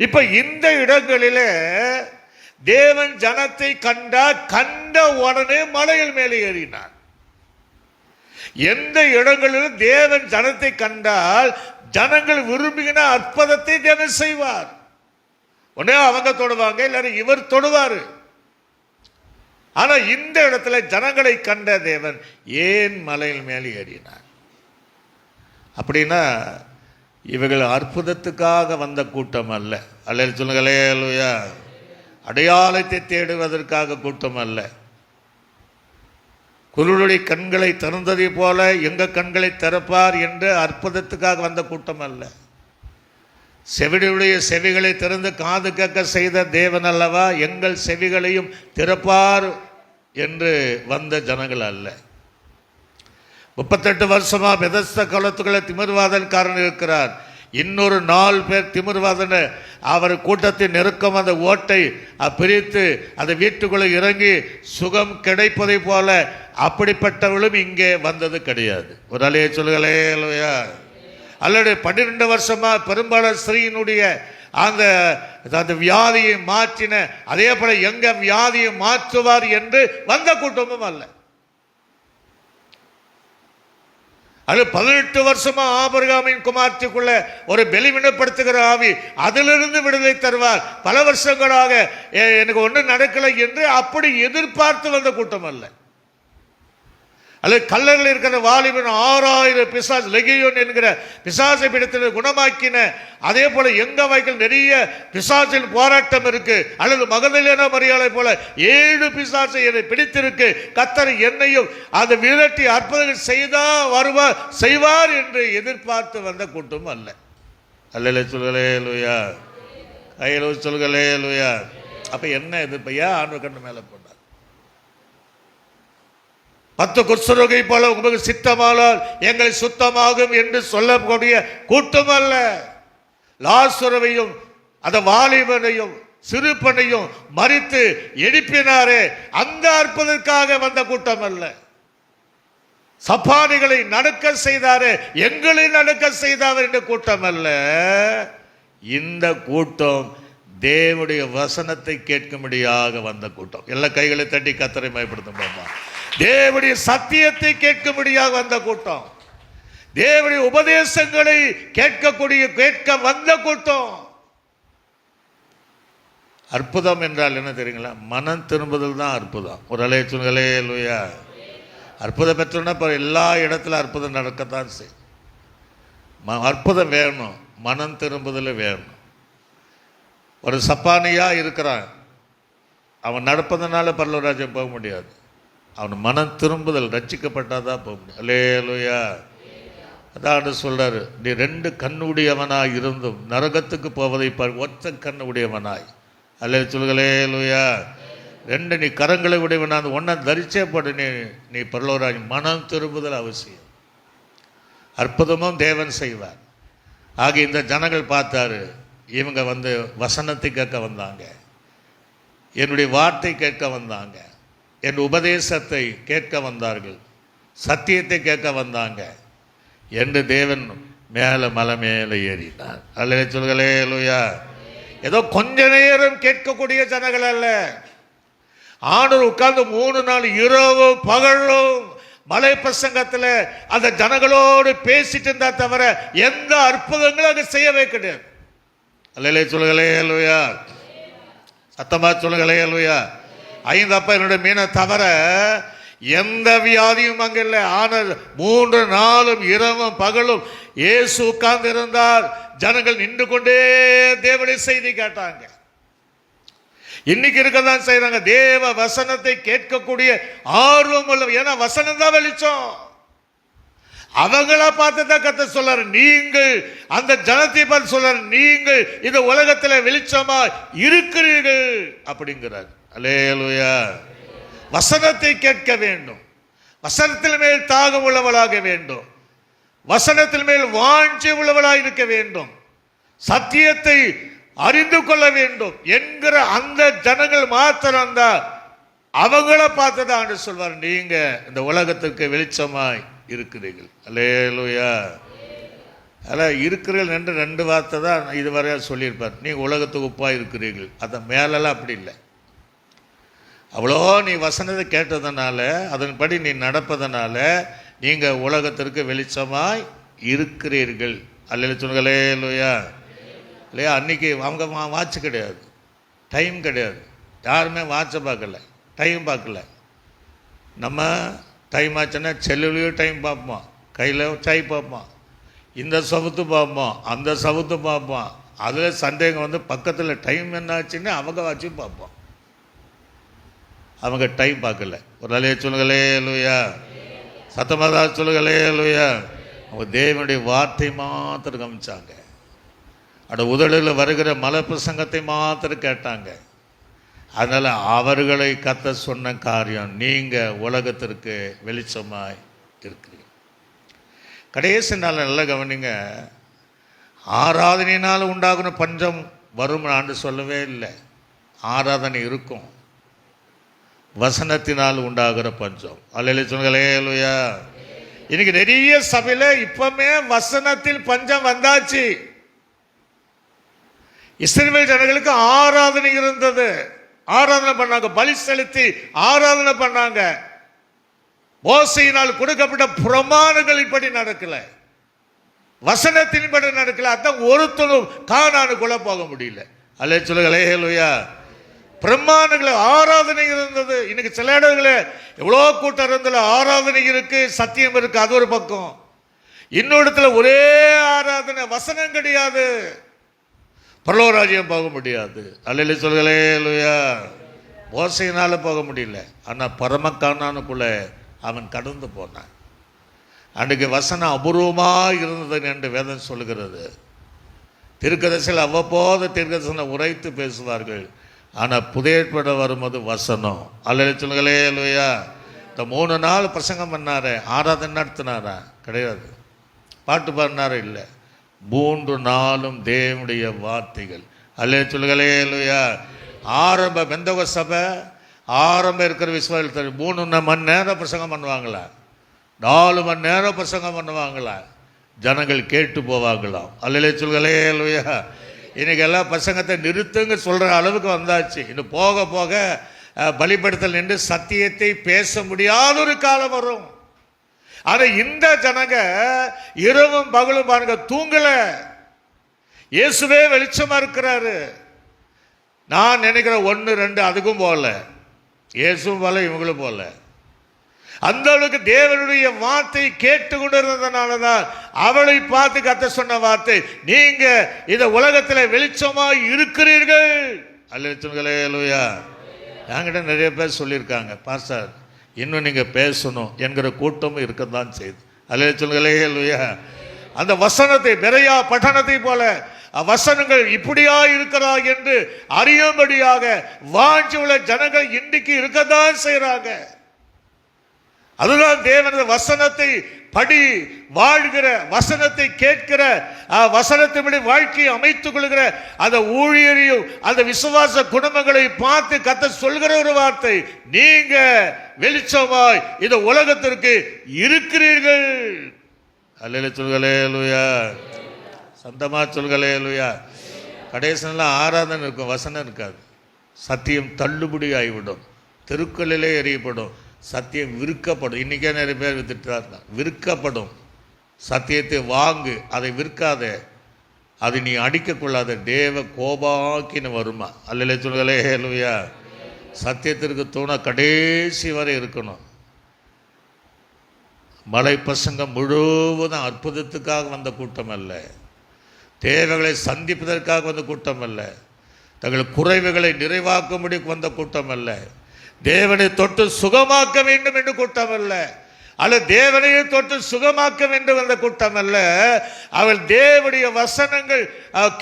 இப்ப இந்த இடங்களிலே தேவன் ஜனத்தை கண்ட உடனே மலையில் மேலே ஏறினார். எந்த இடங்களிலும் தேவன் ஜனத்தை கண்டால் ஜனங்கள் விரும்புகிற அற்புதத்தை தேவன் செய்வார். உடனே அவங்க தொடுவாங்க, எல்லாரும் இவர் தொடுவார். ஆனா இந்த இடத்துல ஜனங்களை கண்ட தேவன் ஏன் மலையில் மேலே ஏறினார்? அப்படின்னா இவர்கள் அற்புதத்துக்காக வந்த கூட்டம் அல்ல. அல்லேலூயா. அடையாளத்தை தேடுவதற்காக கூட்டம் அல்ல. குருளுடைய கண்களை திறந்ததை போல எங்கள் கண்களை திறப்பார் என்று அற்புதத்துக்காக வந்த கூட்டம் அல்ல. செவிடைய செவிகளை திறந்து காது கேட்க செய்த தேவன் அல்லவா எங்கள் செவிகளையும் திறப்பார் என்று வந்த ஜனங்கள் அல்ல. 38 வருஷமா பெதஸ்தா குளத்துக்குள்ள திமிர்வாதன்காரன் இருக்கிறார். இன்னொரு 4 பேர் திமிர்வாதன அவர் கூட்டத்தின் நெருக்கம் அந்த ஓட்டை பிரித்து அந்த வீட்டுக்குள்ளே இறங்கி சுகம் கிடைப்பதை போல அப்படிப்பட்டவர்களும் இங்கே வந்தது கிடையாது. ஒரு அலையை சொல்லுங்களேயா. அல்லது 12 வருஷமா பெரும்பாலான ஸ்திரீயினுடைய அந்த வியாதியை மாற்றின அதே போல எங்க வியாதியை மாற்றுவார் என்று வந்த கூட்டமும் அல்ல. அது 18 வருஷமா ஆபிரகாமின் குமார்த்திக்குள்ள ஒரு பலிவினப்படுத்துகிற ஆவி, அதிலிருந்து விடுதலை தருவார். பல வருஷங்களாக எனக்கு ஒன்றும் நடக்கலை என்று அப்படி எதிர்பார்த்து வந்த கூட்டம் அல்ல. அல்லது கல்லறையில் இருக்கிற வாலிபன் 6000 பிசாசு லெகியோன் என்கிற பிசாசை பிடித்து குணமாக்கின அதே போல எங்க வாய்க்கில் நிறைய பிசாசின் போராட்டம் இருக்கு. அல்லது மகதலேனா மரியாதை போல 7 பிசாசை என்னை பிடித்திருக்கு, கர்த்தர் என்னையும் அந்த விரட்டி அற்புதங்கள் செய்வார் என்று எதிர்பார்த்து வந்த கூட்டம் அல்ல. அல்ல சொல்லுங்களேலுயா, கையில சொல்லுங்களேலுயா. அப்ப என்ன எதிர்ப்பையா ஆண்டு கண்ணு மேல போனார். 10 குஷ்டரோகை போல உங்களுக்கு சித்தமானால் எங்களை சுத்தமாகும் என்று சொல்லக்கூடிய கூட்டம் அல்ல. லாசருவையும் அந்த வாலிபனையும் சிறுபனையும் மரித்து எழுப்பினாரே அந்த அற்புதற்காக வந்த கூட்டம் அல்ல. சப்பானிகளை நடக்க செய்தாரே எங்களை நடக்க செய்தார் என்ற கூட்டம் அல்ல. இந்த கூட்டம் தேவனுடைய வசனத்தை கேட்கும்படியாக வந்த கூட்டம். எல்லா கைகளை தட்டி கர்த்தரை மகிமைப்படுத்தும். தேவனுடைய சத்தியத்தை கேட்கும்படியாக வந்த கூட்டம், தேவனுடைய உபதேசங்களை கேட்க வந்த கூட்டம். அற்புதம் என்றால் என்ன தெரியுங்களா? மனம் திரும்புதல் தான் அற்புதம். ஒரு அலைச்சுங்களே இல்லையா? அற்புதம் பெற்றோன்னா இப்போ எல்லா இடத்துல அற்புதம் நடக்கத்தான் செய்யும். அற்புதம் வேணும், மனம் திரும்புதல் வேணும். ஒரு சப்பானியா இருக்கிறான், அவன் நடப்பதனால பரலோகராஜ்யம் போக முடியாது. அவன் மனம் திரும்புதல் ரட்சிக்கப்பட்டாதான் போக முடியும். அல்லேலூயா, அதான் சொல்றாரு, நீ 2 கண்ணுடையவனாய் இருந்தும் நரகத்துக்கு போவதை பார், ஒற்ற கண்ணுடையவனாய். அல்ல சொல்களே லூயா. 2 நீ கரங்களை உடையவனா, அந்த ஒன்றை தரிச்சே போடு, நீ பரலோராஜ். மனம் திரும்புதல் அவசியம். அற்புதமும் தேவன் செய்வார். ஆக இந்த ஜனங்கள் பார்த்தாரு, இவங்க வசனத்தை கேட்க வந்தாங்க, என்னுடைய வார்த்தை கேட்க வந்தாங்க, என் உபதேசத்தை கேட்க வந்தார்கள், சத்தியத்தை கேட்க வந்தாங்க என்று தேவன் மேலே மலை மேலே ஏறினார். அல்ல சொல்களே லூயா. ஏதோ கொஞ்ச நேரம் கேட்கக்கூடிய ஜனங்கள் அல்ல. ஆண்டவர் உட்கார்ந்து 3 நாள் இரவு பகலும் மலை பிரசங்கத்தில் அந்த ஜனங்களோடு பேசிட்டு இருந்தா தவிர எந்த அற்புதங்களும் அங்கே செய்யவே கிடையாது. அல்ல சொல்களே லூயா. சத்தமா சொல்களே லூயா. 5 அப்ப என்னுடைய மீனை தவிர எந்த வியாதியும் அங்கே இல்லை. ஆனால் 3 நாளும் இரவும் பகலும் இயேசு உட்கார்ந்து இருந்தார். ஜனங்கள் நின்று கொண்டே தேவனுடைய செய்தி கேட்டாங்க. இன்னைக்கு இருக்கதான் செய்யறாங்க. தேவ வசனத்தை கேட்கக்கூடிய ஆர்வம் உள்ள, ஏன்னா வசனம் தான் வெளிச்சம். அவங்கள பார்த்து தான் கர்த்தர் சொல்றாரு, நீங்கள் அந்த ஜனத்தை பார்த்து சொல்றாரு, நீங்கள் இந்த உலகத்தில் வெளிச்சமா இருக்கிறீர்கள் அப்படிங்கிறார். அல்லேலூயா. வசனத்தை கேட்க வேண்டும், வசனத்தின் மேல் தாகம் உள்ளவளாக வேண்டும், வசனத்தின் மேல் வாஞ்சி உள்ளவளாக இருக்க வேண்டும், சத்தியத்தை அறிந்து கொள்ள வேண்டும் என்கிற அந்த ஜனங்கள் மாத்திரம்தான். அவங்கள பார்த்துதான் ஆண்டு சொல்வார், நீங்க இந்த உலகத்திற்கு வெளிச்சமாய் இருக்கிறீர்கள். அல்லேலூயா. அதில் இருக்கிறீர்கள் என்று 2 வார்த்தை தான் இதுவரையா சொல்லியிருப்பார். நீங்கள் உலகத்துக்கு உப்பாக இருக்கிறீர்கள். அதை மேலெல்லாம் அப்படி இல்லை. அவ்வளோ நீ வசனத்தை கேட்டதுனால, அதன்படி நீ நடப்பதனால நீங்கள் உலகத்திற்கு வெளிச்சமாய் இருக்கிறீர்கள். அல்ல சொல்களே இல்லையா. இல்லையா? அன்றைக்கி அவங்க வாட்ச் கிடையாது, டைம் கிடையாது, யாருமே வாட்சை பார்க்கல, டைம் பார்க்கல. நம்ம டைம் ஆச்சுன்னா செல்லுலேயும் டைம் பார்ப்போம், கையில் டைம் பார்ப்போம், இந்த சவுத்து பார்ப்போம், அந்த சவுத்து பார்ப்போம். அதில் சந்தேகம் பக்கத்தில் டைம் என்ன ஆச்சுன்னு அவங்க வாட்சி பார்ப்போம். அவங்க டைம் பார்க்கல. ஒரு நாளையே சொல்லுங்களே லூயா. சத்தமாக சொல்லுங்களே லூயா. அவங்க தேவனுடைய வார்த்தை மாத்திரம் கவனிச்சாங்க. அந்த உதடுகளில் வருகிற மலை பிரசங்கத்தை மாத்திரம் கேட்டாங்க. அதனால் அவர்களை கத்த சொன்ன காரியம், நீங்கள் உலகத்திற்கு வெளிச்சமாய் இருக்கிறீங்க. கடைசி நாள் நல்லா கவனிங்க. ஆராதனையினால் உண்டாகுன பஞ்சம் வரும் ஆண்டு சொல்லவே இல்லை. ஆராதனை இருக்கும், வசனத்தினால் உண்டாகிற பஞ்சம். அல்ல சொல்லுங்களே லூயா. இன்னைக்கு நிறைய சபையில் இப்பவுமே வசனத்தில் பஞ்சம் வந்தாச்சு. இஸ்ரவேல் ஜனங்களுக்கு ஆராதனை இருந்தது, ஆராதனை பண்ணாங்க, பலி செலுத்தி ஆராதனை பண்ணாங்க. மோசையினால் கொடுக்கப்பட்ட பிரமாணங்கள் இப்படி நடக்கல, வசனத்தின்படி நடக்கல. அதான் ஒருத்தரும் கானானுக்குள்ள போக முடியல. அல்ல சொல்லுங்களே லூயா. பிரமாணங்கள ஆராதனை இருந்தது. இன்னைக்கு சில இடங்களே எவ்வளோ கூட்டம் இருந்தது, ஆராதனை இருக்கு, சத்தியம் இருக்கு, அது ஒரு பக்கம். இன்னொரு இடத்துல ஒரே ஆராதனை, வசனம் கிடையாது, பரலோராஜ்யம் போக முடியாது. அல்ல சொல்களே லூயா. மோசையினால போக முடியல, ஆனால் பரமக்கானானுக்குள்ள அவன் கடந்து போனான். அன்றைக்கு வசனம் அபூர்வமாக இருந்தது என்று வேதம் சொல்கிறது. தீர்க்கதரிசிகள் அவ்வப்போது தீர்க்கதரிசனம் உரைத்து பேசுவார்கள். ஆனால் புதிய ஏற்பாடு வரும்போது வசனம். அல்ல சொல்லுங்களே லூயா. இந்த 3 நாள் பிரசங்கம் பண்ணாரு, ஆராதனை நடத்தினாரா? கிடையாது. பாட்டு பாடினாரு? இல்லை. 3 நாளும் தேவனுடைய வார்த்தைகள். அல்ல சொல்லுங்களே லூயா. ஆரம்ப பெந்தகோ சபை, ஆரம்ப இருக்கிற விசுவாசத்தில் 3 மணி நேரம் பிரசங்கம் பண்ணுவாங்களா? 4 மணி நேரம் பிரசங்கம் பண்ணுவாங்களா? ஜனங்கள் கேட்டு போவாங்களாம். அல்ல சொல்லுங்களே லூயா. இன்னைக்கு எல்லாம் பிரசங்கத்தை நிறுத்துங்க சொல்கிற அளவுக்கு வந்தாச்சு. இன்னும் போக போக பலிபடுத்தல் நின்று சத்தியத்தை பேச முடியாத ஒரு காலம் வரும். ஆனால் இந்த ஜனங்க இரவும் பகலும் பாருங்க தூங்கல. இயேசுவே வெளிச்சமா இருக்கிறாரு. நான் நினைக்கிறேன் 1 2 அதுக்கும் போகல, இயேசுவும் போல, இவங்களும் போல. அந்த அளவுக்கு தேவனுடைய வார்த்தை கேட்டு கொண்டிருந்ததுனால தான் அவளை பார்த்து கத்த சொன்ன வார்த்தை, நீங்க இந்த உலகத்தில் வெளிச்சமாய் இருக்கிறீர்கள். அல்ல சொல்லுங்களே லூயா. என்கிட்ட நிறைய பேர் சொல்லியிருக்காங்க, பாஸ்டர் இன்னும் நீங்கள் பேசணும் என்கிற கூட்டமும் இருக்கத்தான் செய்யுது. அல்ல சொல்லுங்களே லூயா. அந்த வசனத்தை பெரையா பட்டணத்தை போல வசனங்கள் இப்படியா இருக்கிறா என்று அறியும்படியாக வாஞ்சி உள்ள ஜனங்கள் இன்றைக்கு இருக்கத்தான் செய்யறாங்க. அதுதான் தேவனது வசனத்தை படி வாழ்கிற, வசனத்தை கேட்கிற, வசனத்தின்படி வாழ்க்கையை அமைத்துக் கொள்கிற அந்த ஊழியரையும் அந்த விசுவாச குடும்பங்களை பார்த்து கர்த்தர் சொல்கிற ஒரு வார்த்தை, நீங்க வெளிச்சமாய் இந்த உலகத்திற்கு இருக்கிறீர்கள். அல்லேலூயா சொல்களே, அல்லேலூயா சந்தமா சொல்களே, அல்லேலூயா. கடைசியெல்லாம் ஆராதனை இருக்கும், வசனம் இருக்காது. சத்தியம் தள்ளுபடி ஆகிவிடும், தெருக்களிலே எறியப்படும், சத்தியம் விற்கப்படும். இன்றைக்கே நிறைய பேர் வித்துட்டு விற்கப்படும். சத்தியத்தை வாங்கு, அதை விற்காத, அதை நீ அடிக்கொள்ளாத, தேவ கோபாக்கின்னு வருமா. அல்லேலூயா சொல்களே, அல்லேலூயா. சத்தியத்திற்கு தோண கடைசி வரை இருக்கணும். மலை பிரசங்கம் முழுவதும் அற்புதத்துக்காக வந்த கூட்டம் அல்ல, தேவைகளை சந்திப்பதற்காக வந்த கூட்டம் அல்ல, தங்கள் குறைவுகளை நிறைவாக்கும்படி வந்த கூட்டம் அல்ல, தேவனை தொட்டு சுகமாக்க வேண்டும் என்று கூட்டம் அல்ல, அல்ல தேவனையே தொட்டு சுகமாக்க வேண்டும் வந்த கூட்டம் அல்ல, அவள் தேவனுடைய வசனங்கள்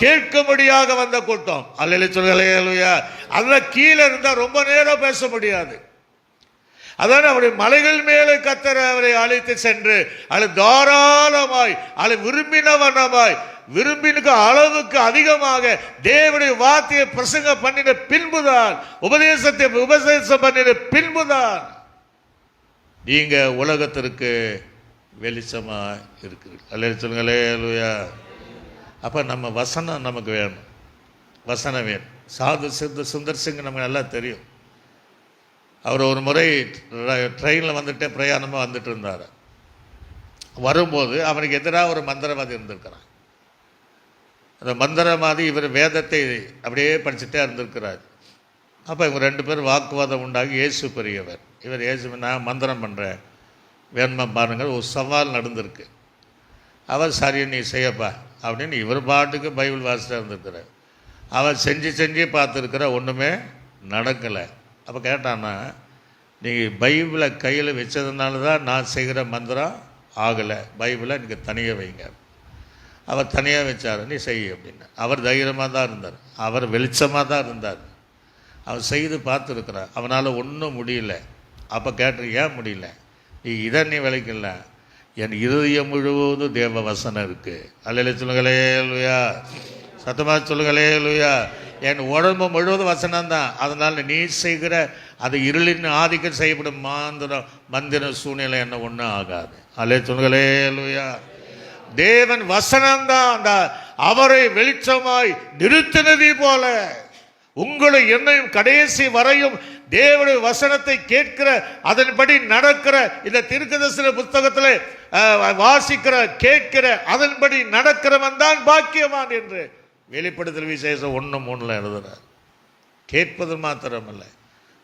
கேட்கும்படியாக வந்த கூட்டம். அல்லேலூயா சொல்களே, அல்லேலூயா. அதில் கீழே இருந்தால் ரொம்ப நேரம் பேச முடியாது. அதான் அவருடைய மலைகள் மேலே கர்த்தர் அவரை அழைத்து சென்று அல்ல தாராளமாய் அல்ல விரும்பினவனமாய் விரும்பினுக்கு அளவுக்கு அதிகமாக தேவனுடைய வார்த்தையை பிரசங்க பண்ணின பின்புதான், உபதேசம் பண்ணின பின்புதான் நீங்க உலகத்திற்கு வெளிச்சமா இருக்கிறீர்கள். அல்லேலூயா சொல்லுங்களே, அல்லேலூயா. அப்ப நம்ம வசனம் நமக்கு வேணும், வசனம் வேணும். சாது சுந்தர் சிங் நமக்கு நல்லா தெரியும். அவர் ஒரு முறை ட்ரெயினில் வந்துட்டு பிரயாணமாக வந்துட்டு இருந்தார். வரும்போது அவனுக்கு எதிராக ஒரு மந்திரவாதி இருந்திருக்கிறான். அந்த மந்திரவாதி இவர் வேதத்தை அப்படியே படிச்சுட்டே இருந்திருக்கிறார். அப்போ இவங்க ரெண்டு பேரும் வாக்குவாதம் உண்டாகி, இயேசு பெரியவர், இவர் இயேசு நான் மந்திரம் பண்ணுறேன் வேணுமா பாருங்கள், ஒரு சவால் நடந்திருக்கு. அவர் சரி நீ செய்யப்பா அப்படின்னு இவர் பாட்டுக்கு பைபிள் வாசிட்டு இருந்திருக்கிறார். அவர் செஞ்சு பார்த்துருக்கிற ஒன்றுமே நடக்கலை. அப்போ கேட்டான்னா, நீங்கள் பைபிளை கையில் வச்சதுனால தான் நான் செய்கிற மந்திரம் ஆகலை, பைபிளை எனக்கு தனியாக வைங்க. அவர் தனியாக வச்சார், நீ செய் அப்படின்னு. அவர் தைரியமாக தான் இருந்தார், அவர் வெளிச்சமாக தான் இருந்தார். அவர் செய்து பார்த்துருக்குறார், அவனால் ஒன்றும் முடியல. அப்போ கேட்டு ஏன் முடியல, நீ இதை நீ விளைக்கல, என் இருதயம் முழுவதும் தேவ வசனம் இருக்குது. அல்லேலூயா சொல்லுங்களே, அல்லேலூயா சத்தமாக சொல்லுங்களே, அல்லேலூயா. என் உடம்பு முழுவதும் வசனம்தான். அதனால் நீ செய்கிற அது இருளின் ஆதிக்கம் செய்யப்படும் மந்திர சூழ்நிலை என்ன ஒன்றும் ஆகாது. அல்லேலூயா சொல்லுங்களே, அல்லேலூயா. தேவன் வசனம்தான் அந்த அவரை வெளிச்சமாய் நிறுத்தினதை போல உங்களை என்னையும் கடைசி வரையும் தேவனுடைய வசனத்தை கேட்கிற, அதன்படி நடக்கிற, இந்த தீர்க்கதரிசன புத்தகத்தில் வாசிக்கிற, கேட்கிற, அதன்படி நடக்கிறவன் தான் பாக்கியவான் என்று வெளிப்படுத்தல் விசேஷம் 1:3 எழுதுகிறார். கேட்பது மாத்திரமல்ல,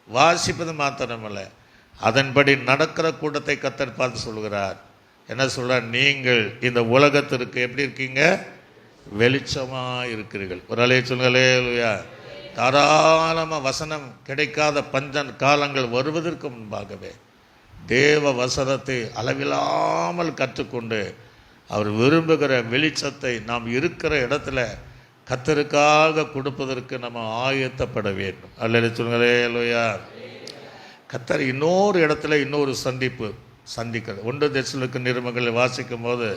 வாசிப்பது மாத்திரமல்ல, அதன்படி நடக்கிற கூட்டத்தை கர்த்தர் பார்த்து சொல்கிறார். என்ன சொல்கிறார், நீங்கள் இந்த உலகத்திற்கு எப்படி இருக்கீங்க, வெளிச்சமாக இருக்கிறீர்கள். ஒரு அலையை சொல்லுங்களே, அல்லேலூயா. தாராளமாக வசனம் கிடைக்காத பஞ்சன் காலங்கள் வருவதற்கு முன்பாகவே தேவ வசனத்தை அளவில்லாமல் கற்றுக்கொண்டு அவர் விரும்புகிற வெளிச்சத்தை நாம் இருக்கிற இடத்துல கர்த்தருக்காக கொடுப்பதற்கு நம்ம ஆயத்தப்பட வேண்டும். அல்லேலூயா சொல்லுங்களே, அல்லேலூயா. கர்த்தர் இன்னொரு இடத்துல இன்னொரு சந்திக்கிறது. 1 தெசலோனிக்கேயர் நிருபங்களை வாசிக்கும் போது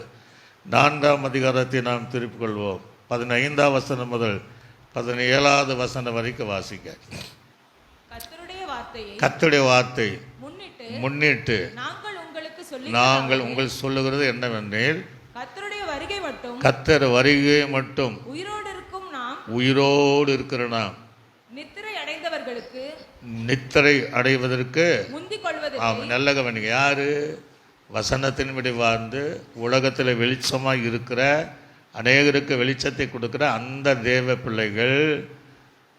4ஆம் அதிகாரத்தை நாம் திருப்பிக் கொள்வோம். 15ஆம் வசனம் முதல் 17ஆவது வசனம் வரைக்கும் வாசிக்க. கர்த்தருடைய வார்த்தை முன்னிட்டு நாங்கள் உங்களுக்கு சொல்லுகிறது என்னவென்றால், கர்த்தர் வருகை மட்டும் உயிரோடு இருக்கிற நாம் நித்திரை அடைவதற்கு நல்ல கவனிங்க. யாரு வசனத்தின்படி வாழ்ந்து உலகத்தில் வெளிச்சமாக இருக்கிற அநேகருக்கு வெளிச்சத்தை கொடுக்குற அந்த தேவ பிள்ளைகள்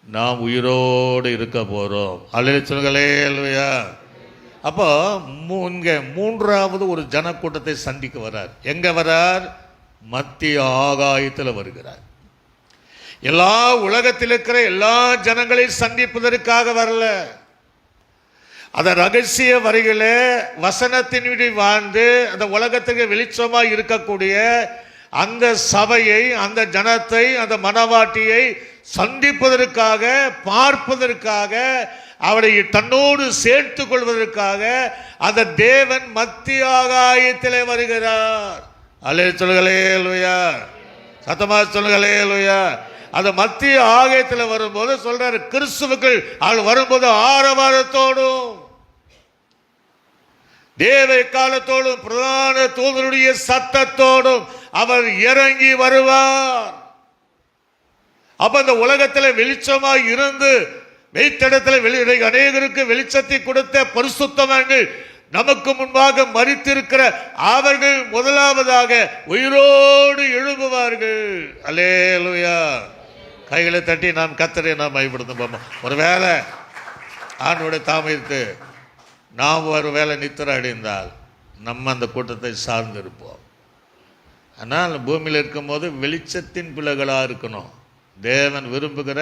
நாம் உயிரோடு இருக்க போகிறோம். அல்லேலூயா சொல்லுங்களே, அல்லேலூயா. அப்போ இங்கே 3வது ஒரு ஜனக்கூட்டத்தை சந்திக்க வரார். எங்கே வரார், மத்திய ஆகாயத்தில் வருகிறார். எல்லா உலகத்தில் இருக்கிற எல்லா ஜனங்களையும் சந்திப்பதற்காக வரல. அந்த ரகசிய வரிகளே வசனத்தின் வாழ்ந்து அந்த உலகத்துக்கு வெளிச்சமாக இருக்கக்கூடிய அந்த சபையை, அந்த ஜனத்தை, அந்த மனவாட்டியை சந்திப்பதற்காக, பார்ப்பதற்காக, அவளை தன்னோடு சேர்த்து கொள்வதற்காக அந்த தேவன் மத்திய ஆகாயத்திலே வருகிறார். அல்லேலூயா சொல்லுங்களே, அல்லேலூயா சத்தமா சொல்லுங்களே, அல்லேலூயா. அந்த மத்திய ஆகாயத்தில் வரும்போது சொல்றாரு, கிறிஸ்துவுக்குள் அவள் வரும்போது ஆரவாரத்தோடும் தேவ காலத்தோடும் பிரதான தூதருடைய சத்தத்தோடும் அவர் இறங்கி வருவார். அப்ப இந்த உலகத்தில் வெளிச்சமாய் இருந்து வைத்திடத்தில் அநேகருக்கு வெளிச்சத்தை கொடுத்த பரிசுத்தவான்கள், நமக்கு முன்பாக மரித்திருக்கிற அவர்கள் முதலாவதாக உயிரோடு எழும்புவார்கள். அல்லேலூயா. கைகளை தட்டி நாம் கர்த்தரை நாம் மைப்படுத்தும். ஒருவேளை ஆண்டவருடைய தாமதித்து நாம் ஒரு வேலை நித்திர அடைந்தால் நம்ம அந்த கூட்டத்தை சார்ந்து இருப்போம். ஆனால் பூமியில் இருக்கும்போது வெளிச்சத்தின் பிள்ளைகளாக இருக்கணும். தேவன் விரும்புகிற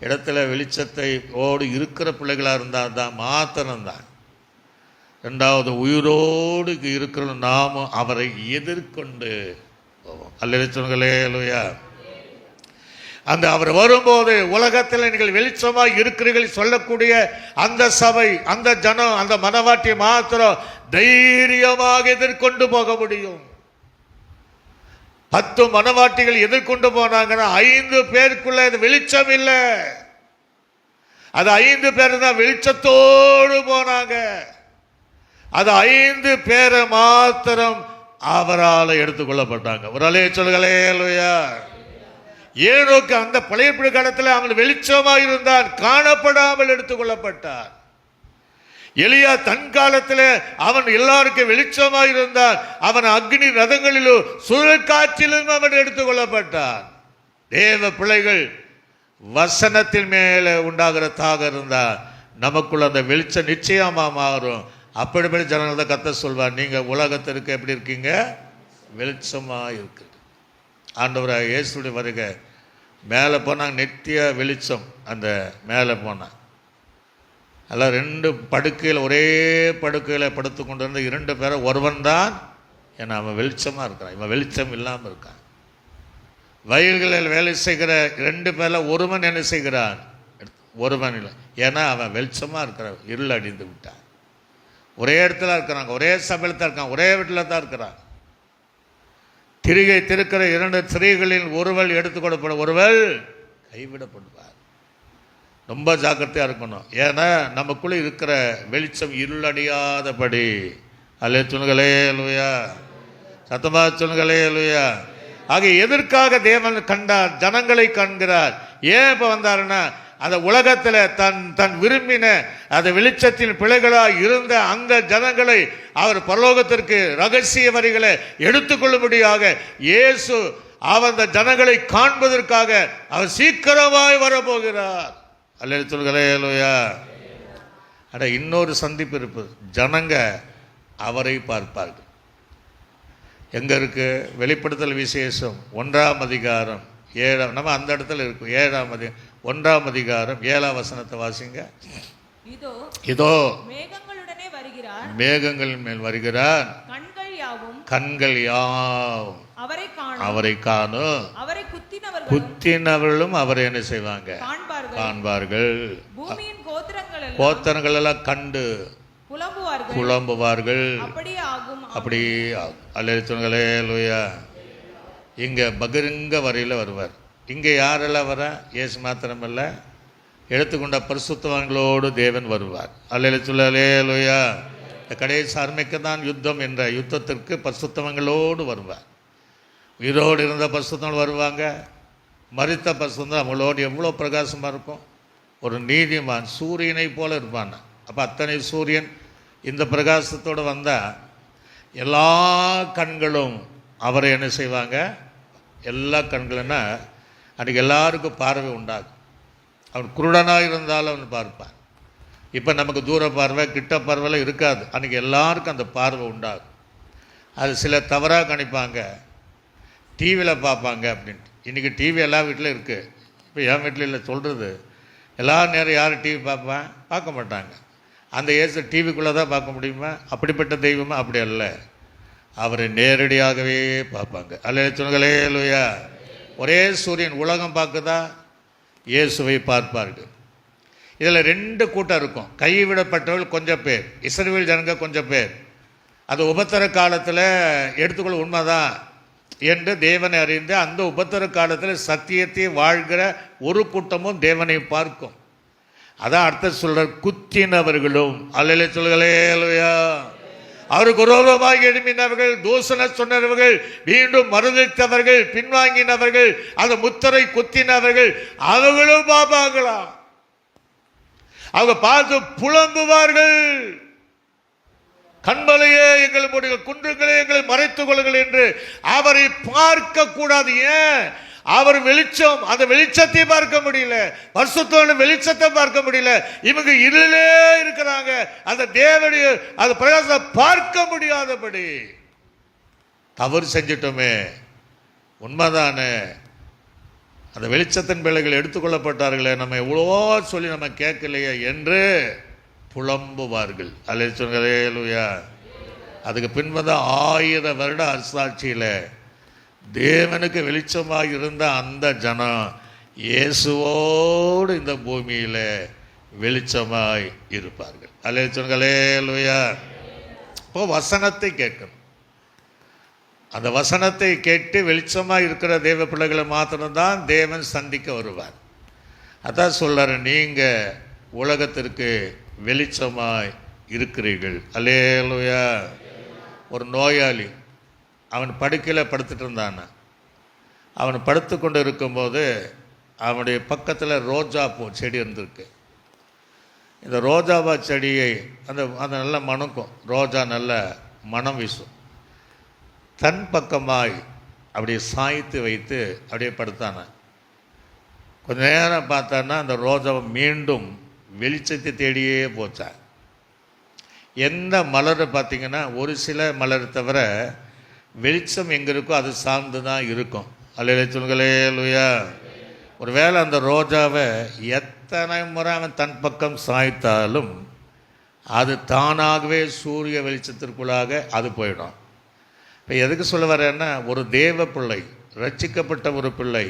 இடத்துல வெளிச்சத்தை ஓடு இருக்கிற பிள்ளைகளாக இருந்தால் தான் மாத்திரம்தான். ரெண்டாவது, உயிரோடு இருக்கிற நாமும் அவரை எதிர்கொண்டு போவோம். அல்லேலூயா சொல்லுங்களே, அல்லேலூயா. அந்த அவர் வரும்போது உலகத்தில் நீங்கள் வெளிச்சமாக இருக்கிறீர்கள் சொல்லக்கூடிய அந்த சபை, அந்த ஜனம், அந்த மனவாட்டி மாத்திரம் தைரியமாக எதிர்கொண்டு போக முடியும். 10 மனவாட்டிகள் எதிர்கொண்டு போனாங்கன்னா 5 பேருக்குள்ள வெளிச்சம் இல்லை. அது 5 பேர் தான் வெளிச்சத்தோடு போனாங்க. அது 5 பேரை மாத்திரம் அவரால் எடுத்துக்கொள்ளப்பட்டாங்க. ஒரு அலையை சொல்லுங்களே, அல்லேலூயா. ஏனோக்கு அந்த பழைய காலத்தில் அவன் வெளிச்சமாக இருந்தான், காணப்படாமல் எடுத்துக்கொள்ளப்பட்டான். எலியா தன் காலத்தில் அவன் எல்லாருக்கும் வெளிச்சமாக இருந்தான், அவன் அக்னி ரதங்களிலும் சுழல் காற்றிலும் அவன் எடுத்துக்கொள்ளப்பட்டான். தேவ பிள்ளைகள் வசனத்தின் மேலே உண்டாகிற தாக இருந்தால் நமக்குள்ள அந்த வெளிச்சம் நிச்சயமாக மாறும். அப்படிப்படி ஜனங்கள் தான் கர்த்தர் சொல்வார், நீங்கள் உலகத்திற்கு எப்படி இருக்கீங்க? வெளிச்சமாக இருக்கு. ஆண்டவராக இயேசுடைய வருகை மேலே போனாங்க, நித்திய வெளிச்சம். அந்த மேலே போனான் எல்லாம் 2 படுக்கையில், ஒரே படுக்கையில் படுத்து கொண்டு இருந்த 2 பேரை ஒருவன் தான். ஏன்னா அவன் வெளிச்சமாக இருக்கிறான், இவன் வெளிச்சம் இல்லாமல் இருக்கான். வயல்களில் வேலை செய்கிற 2 பேரில் ஒருவன் என்ன செய்கிறான்? ஒருவன் இல்லை. ஏன்னா அவன் வெளிச்சமாக இருக்கிறான், இருள் அடிந்து விட்டான். ஒரே இடத்துல இருக்கிறாங்க, ஒரே சபையில் தான் இருக்கான், ஒரே வீட்டில் தான் இருக்கிறான். திரிகை திருக்கிற 2 ஸ்திரீகளில் ஒருவள் எடுத்துக்கொள்ளப்படும், ஒருவள் கைவிடப்படுவார். ரொம்ப ஜாக்கிரதையாக இருக்கணும். ஏன்னா நமக்குள்ளே இருக்கிற வெளிச்சம் இருளடியாதபடி. அல்லே சொல்லுங்களே, அல்லேலூயா சத்தமா சொல்லுங்களே, அல்லேலூயா. ஆக எதற்காக தேவன் கண்டார்? ஜனங்களை காண்கிறார். ஏன் இப்போ வந்தாருன்னா, அந்த உலகத்தில் தன் விரும்பின அந்த வெளிச்சத்தின் பிள்ளைகளாக இருந்த அந்த ஜனங்களை அவர் பரலோகத்திற்கு ரகசிய வரிகளை எடுத்துக்கொள்ளும்படியாக இயேசு அந்த ஜனங்களை காண்பதற்காக அவர் சீக்கிரமாய் வரப்போகிறார். அல்லேலூயா சொல்லுங்களே, அல்லேலூயா. அட இன்னொரு சந்திப்பு இருப்பது, ஜனங்க அவரை பார்ப்பார்கள். எங்கே இருக்கு? வெளிப்படுத்தல் விசேஷம் 1ஆம் அதிகாரம் 7. நம்ம அந்த இடத்துல இருக்கும். 1ஆம் அதிகாரம் 7ஆம் வசனத்தை வாசிங்க. இதோ மேகங்களுடனே வருகிறார், மேகங்களின் மேல் வருகிறார், கண்கள் யாவும் அவரை காணும், குத்தினவர்களும் அவரை என்ன செய்வாங்க? காண்பார்கள். கோத்திரங்கள் எல்லாம் கண்டு புலம்புவார்கள். அப்படி அல்லேலூயா அல்லேலூயா. இங்கே பகிரங்க வரையில் வருவார். இங்கே யாரெல்லாம் வர? இயேசு மாத்திரமல்ல, எடுத்துக்கொண்ட பரிசுத்தவான்களோடு தேவன் வருவார். அல்லேலூயா அல்லேலூயா. இந்த கடைசி அருமைக்கு தான் யுத்தம் என்ற யுத்தத்திற்கு பரிசுத்தவான்களோடு வருவார். உயிரோடு இருந்த பரிசுத்தவங்கள் வருவாங்க, மரித்த பரிசுத்தம் அவங்களோடு எவ்வளோ பிரகாசமாக இருக்கும். ஒரு நீதிமான் சூரியனை போல இருப்பான். அப்போ அத்தனை சூரியன் இந்த பிரகாசத்தோடு வந்தால் எல்லா கண்களும் அவரை என்ன செய்வாங்க? எல்லா கண்கள்னா அன்றைக்கி எல்லாருக்கும் பார்வை உண்டாகும். அவன் குருடனாக இருந்தாலும் அவன் பார்ப்பான். இப்போ நமக்கு தூர பார்வை, கிட்ட பார்வைலாம் இருக்காது. அன்றைக்கி எல்லாருக்கும் அந்த பார்வை உண்டாகும். அது சில தவறாக கணிப்பாங்க, டிவியில் பார்ப்பாங்க அப்படின்ட்டு. இன்றைக்கி டிவி எல்லா வீட்டிலும் இருக்குது. இப்போ என் வீட்டில் இல்லை சொல்கிறது, எல்லா நேரம் யாரும் டிவி பார்ப்பேன்? பார்க்க மாட்டாங்க. அந்த ஏசு டிவிக்குள்ளே தான் பார்க்க முடியுமா? அப்படிப்பட்ட தெய்வமா? அப்படி அல்ல. அவரை நேரடியாகவே பார்ப்பாங்க. அல்லேலூயா, அல்லேலூயா. ஒரே சூரியன் உலகம் பார்க்குதா, இயேசுவை பார்ப்பார்கள். இதில் 2 கூட்டம் இருக்கும். கைவிடப்பட்டவர்கள் கொஞ்சம் பேர், இஸ்ரவேல் ஜனங்க கொஞ்சம் பேர். அது உபத்திர காலத்தில் எடுத்துக்கொள்ள உண்மைதான் என்று தேவனை அறிந்து அந்த உபத்திர காலத்தில் சத்தியத்தை வாழ்கிற ஒரு கூட்டமும் தேவனை பார்க்கும். அதான் அர்த்தம் சொல்ற குத்தினவர்களும். அல்லேலூயா, சொல்லுங்களேலூயா. அவருக்கு விரோதமாக எழுப்பினவர்கள், தூசண சொன்னவர்கள், மீண்டும் மறுதளித்தவர்கள், பின்வாங்கினவர்கள், அந்த முத்திரை குத்தினவர்கள், அவர்களும் பார்ப்பாங்களாம். அவங்க பார்த்து புலம்புவார்கள். கண்மலையே எங்களுடைய குன்றுகளே எங்களை மறைத்துக் கொள்ளுங்கள் என்று அவரை பார்க்க கூடாது. ஏன்? அவர் வெளிச்சம். அந்த வெளிச்சத்தை பார்க்க முடியல, பரிசுத்தமான வெளிச்சத்தை பார்க்க முடியல. இவங்க இருளிலே இருக்கிறாங்க. அந்த தேவனுடைய அந்த பிரகாசத்தை பார்க்க முடியாதபடி தவறு செஞ்சிட்டோமே. உண்மைதானே? அந்த வெளிச்சத்தின் பிள்ளைகள் எடுத்துக்கொள்ளப்பட்டார்களே, நம்ம எவ்வளோ சொல்லி நம்ம கேட்கலையே என்று புலம்புவார்கள். அல்லேலூயா. அதுக்கு பின்பதான் 1000 வருட அரசாட்சியில் தேவனுக்கு வெளிச்சமாக இருந்த அந்த ஜனம் இயேசுவோடு இந்த பூமியில் வெளிச்சமாய் இருப்பார்கள். அல்லேலூயா. இப்போ வசனத்தை கேட்கணும். அந்த வசனத்தை கேட்டு வெளிச்சமாக இருக்கிற தேவ பிள்ளைகளை மாத்திரம்தான் தேவன் சந்திக்க வருவார். அதான் சொல்றாரு, நீங்கள் உலகத்திற்கு வெளிச்சமாய் இருக்கிறீர்கள். அல்லேலூயா. ஒரு நோயாளி அவன் படுக்கையில் படுத்துட்டு இருந்தான். அவன் படுத்து கொண்டு இருக்கும்போது அவனுடைய பக்கத்தில் ரோஜா பூ செடி இருந்திருக்கு. இந்த ரோஜாவா செடியை அந்த நல்ல மணக்கும், ரோஜா நல்ல மனம் வீசும். தன் பக்கமாய் அப்படியே சாய்த்து வைத்து அப்படியே படுத்தான. கொஞ்ச நேரம் பார்த்தான்னா அந்த ரோஜாவை மீண்டும் வெளிச்சத்தை தேடியே போச்சான். எந்த மலரை பார்த்தீங்கன்னா ஒரு சில மலர் தவிர வெளிச்சம் எங்கே இருக்கோ அது சார்ந்து தான் இருக்கும். அல்லேலூயா. ஒரு வேளை அந்த ரோஜாவை எத்தனை முறை அவன் தன் பக்கம் சாய்த்தாலும் அது தானாகவே சூரிய வெளிச்சத்திற்குள்ளாக அது போயிடும். இப்போ எதுக்கு சொல்ல வரேன்னா, ஒரு தேவ பிள்ளை, ரட்சிக்கப்பட்ட ஒரு பிள்ளை,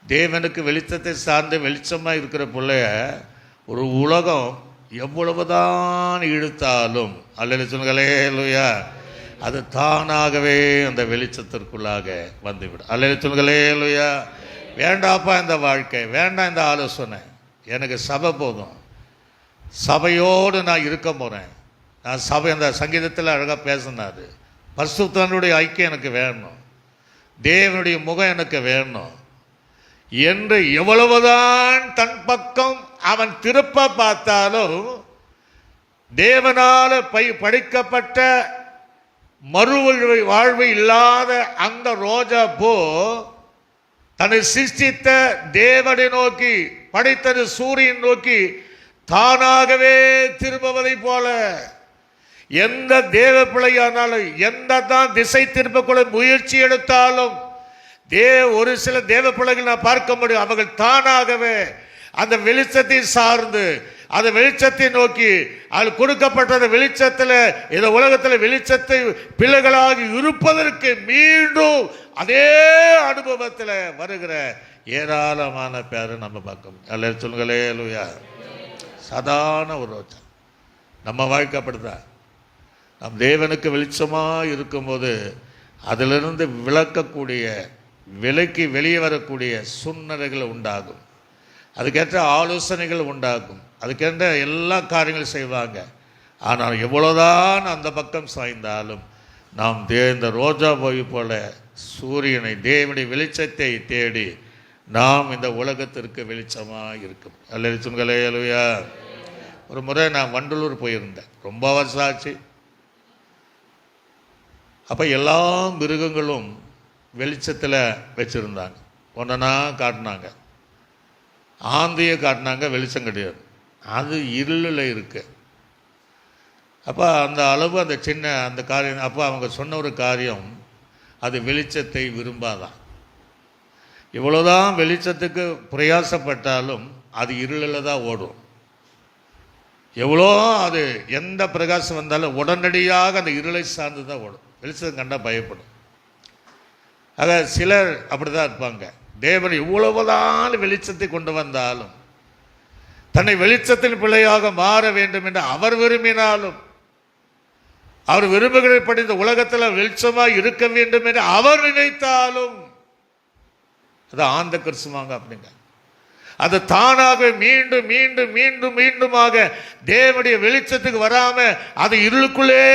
தேவனுக்கு வெளிச்சத்தை சார்ந்து வெளிச்சமாக இருக்கிற பிள்ளைய ஒரு உலகம் எவ்வளவுதான் இழுத்தாலும், அல்லேலூயா, அது தானாகவே அந்த வெளிச்சத்திற்குள்ளாக வந்துவிடும். அல்லேலூயா. வேண்டாப்பா இந்த வாழ்க்கை, வேண்டாம் இந்த ஆலோசனை, எனக்கு சபை போதும், சபையோடு நான் இருக்க போகிறேன். நான் சபை அந்த சங்கீதத்தில் அழகாக பேசினார், பரிசுத்தனுடைய ஐக்கியம் எனக்கு வேணும், தேவனுடைய முகம் எனக்கு வேணும் என்று எவ்வளவுதான் தன் பக்கம் அவன் திருப்ப பார்த்தாலும் தேவனால படிக்கப்பட்ட மறு வாழ்வு இல்லாத அந்த ரோஜா பூ தன்னை சிருஷ்டித்த தேவனை நோக்கி, படைத்தது சூரியன் நோக்கி தானாகவே திரும்புவதை போல எந்த தேவ பிள்ளையானாலும் எந்த தான் திசை திருப்பக்கூட முயற்சி எடுத்தாலும் ஒரு சில தேவ பிள்ளைகள் நான் பார்க்க முடியும், அவர்கள் தானாகவே அந்த வெளிச்சத்தை சார்ந்து அந்த வெளிச்சத்தை நோக்கி அது கொடுக்கப்பட்ட வெளிச்சத்தில் இந்த உலகத்தில் வெளிச்சத்தை பிள்ளைகளாக இருப்பதற்கு மீண்டும் அதே அனுபவத்தில் வருகிற ஏராளமான பேரை நம்ம பார்க்க முடியும். எல்லாரும் சொல்லுங்களேலூயா. சாதாரண ஒரு ரோஜா நம்ம வாழ்க்கை அப்படிதான். நம் தேவனுக்கு வெளிச்சமாக இருக்கும்போது அதிலிருந்து விளக்கக்கூடிய, விலைக்கு வெளியே வரக்கூடிய சூழ்நிலைகள் உண்டாகும், அதுக்கேற்ற ஆலோசனைகள் உண்டாகும், அதுக்கேற்ற எல்லா காரியங்களும் செய்வாங்க. ஆனால் எவ்வளோதான் அந்த பக்கம் சாய்ந்தாலும் நாம் இந்த ரோஜா போய் போல சூரியனை, தேவனுடைய வெளிச்சத்தை தேடி நாம் இந்த உலகத்திற்கு வெளிச்சமாக இருக்கும். அல்லேலூயா. ஒரு முறை நான் வண்டலூர் போயிருந்தேன், ரொம்ப வருஷம் ஆச்சு. அப்போ எல்லா மிருகங்களும் வெளிச்சத்தில் வச்சுருந்தாங்க. ஒன்றா காட்டினாங்க, ஆந்தையை காட்டினாங்க, வெளிச்சம் கிடையாது, அது இருளில் இருக்கு. அப்போ அந்த அளவு அந்த சின்ன அந்த காரியம், அப்போ அவங்க சொன்ன ஒரு காரியம், அது வெளிச்சத்தை விரும்பாதான். இவ்வளோதான் வெளிச்சத்துக்கு பிரயாசப்பட்டாலும் அது இருளில் தான் ஓடும். எவ்வளோ அது எந்த பிரகாசம் வந்தாலும் உடனடியாக அந்த இருளை சார்ந்து தான் ஓடும். வெளிச்சம் கண்டால் பயப்படும். ஆக சிலர் அப்படி தான் இருப்பாங்க. தேவன் எவ்வளவுதான் வெளிச்சத்தை கொண்டு வந்தாலும், தன்னை வெளிச்சத்தின் பிள்ளையாக மாற வேண்டும் என்று அவர் விரும்பினாலும், அவர் விரும்புகிறபடி இந்த உலகத்தில் வெளிச்சமாக இருக்க வேண்டும் என்று அவர் நினைத்தாலும், அது ஆந்த கிறிஸ்துவாங்க அப்படிங்க. அது தானாக மீண்டும் மீண்டும் மீண்டும் மீண்டுமாக தேவனுடைய வெளிச்சத்துக்கு வராம அது இருளுக்குள்ளே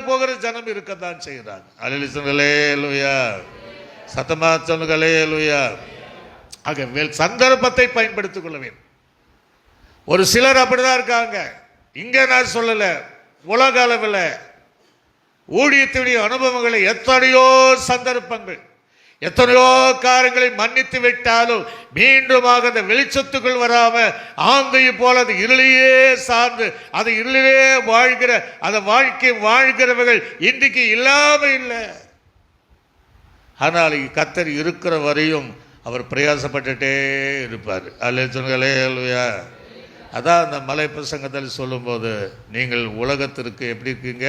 போகிற ஜனம் இருக்கத்தான் செய்கிறாங்க. அல்லேலூயா, சத்தமா சொல்லுங்களே லூயா. ஆக சந்தர்ப்பத்தை பயன்படுத்திக் கொள்ள வேண்டும். ஒரு சிலர் அப்படிதான் இருக்காங்க. இங்க நான் சொல்லல, உலக அளவில் ஊழியத்துடைய அனுபவங்களை எத்தனையோ சந்தர்ப்பங்கள், எத்தனையோ காரியங்களை மன்னித்து விட்டாலும் மீண்டுமாக அந்த வெளிச்சத்துக்குள் வராம ஆந்தையை போல அது இருளையே சார்ந்து அது இருளிலே வாழ்கிற அந்த வாழ்க்கை வாழ்கிறவர்கள் இன்றைக்கு இல்லாம இல்லை. ஆனால் கர்த்தர் இருக்கிற வரையும் அவர் பிரயாசப்பட்டுட்டே இருப்பார். அல்லேலூயா. அதான் அந்த மலை பிரசங்கத்தில் சொல்லும்போது, நீங்கள் உலகத்திற்கு எப்படி இருக்கீங்க?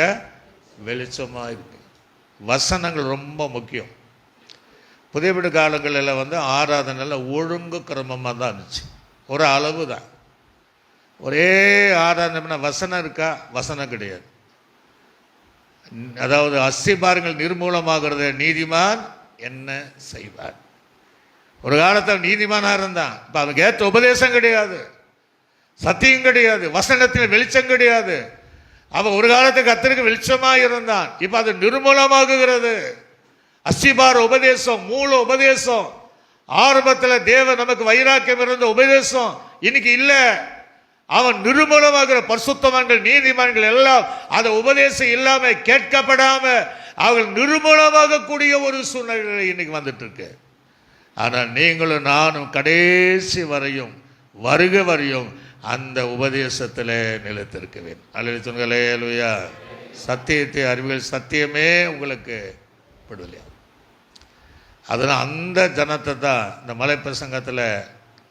வெளிச்சமாக இருக்கு. வசனங்கள் ரொம்ப முக்கியம். புதிய வீடு காலங்களில் ஆராதனையில் ஒழுங்கு கிரமமாக தான் இருந்துச்சு. ஒரு அளவு தான். ஒரே ஆராதனை வசனம் இருக்கா? வசனம் கிடையாது. அதாவது அஸ்திபாரங்கள் நிர்மூலமாகிறது, நீதிமான் என்ன செய்வார்? ஒரு காலத்தில் நீதிமானாக இருந்தான். இப்போ அவனுக்கு ஏற்ற உபதேசம் கிடையாது, சத்தியம் கிடையாது, வசனத்தில் வெளிச்சம் கிடையாது. அவன் ஒரு காலத்துக்கு கர்த்தருக்கு வெளிச்சமாக இருந்தான். இப்போ அது நிர்மூலமாகுகிறது. அஸ்திபார உபதேசம், மூல உபதேசம், ஆரம்பத்தில் தேவன் நமக்கு வைராக்கியம் இருந்த உபதேசம் இன்னைக்கு இல்லை. அவன் நிர்மூலமாகிற பரிசுத்தவான்கள் நீதிமான்கள் எல்லாம் அந்த உபதேசம் இல்லாம கேட்கப்படாம அவர்கள் நிர்மூலமாக கூடிய ஒரு சூழ்நிலை இன்னைக்கு வந்துட்டு இருக்கு. ஆனால் நீங்களும் நானும் கடைசி வரையும் வருக வரையும் அந்த உபதேசத்தில் நிலைத்திருக்க வேண்டும். அல்லேலூயா. சத்தியத்தை அறிவுகள் சத்தியமே உங்களுக்கு விடுதலை. அதனால் அந்த ஜனத்தை தான் இந்த மலை பிரசங்கத்தில்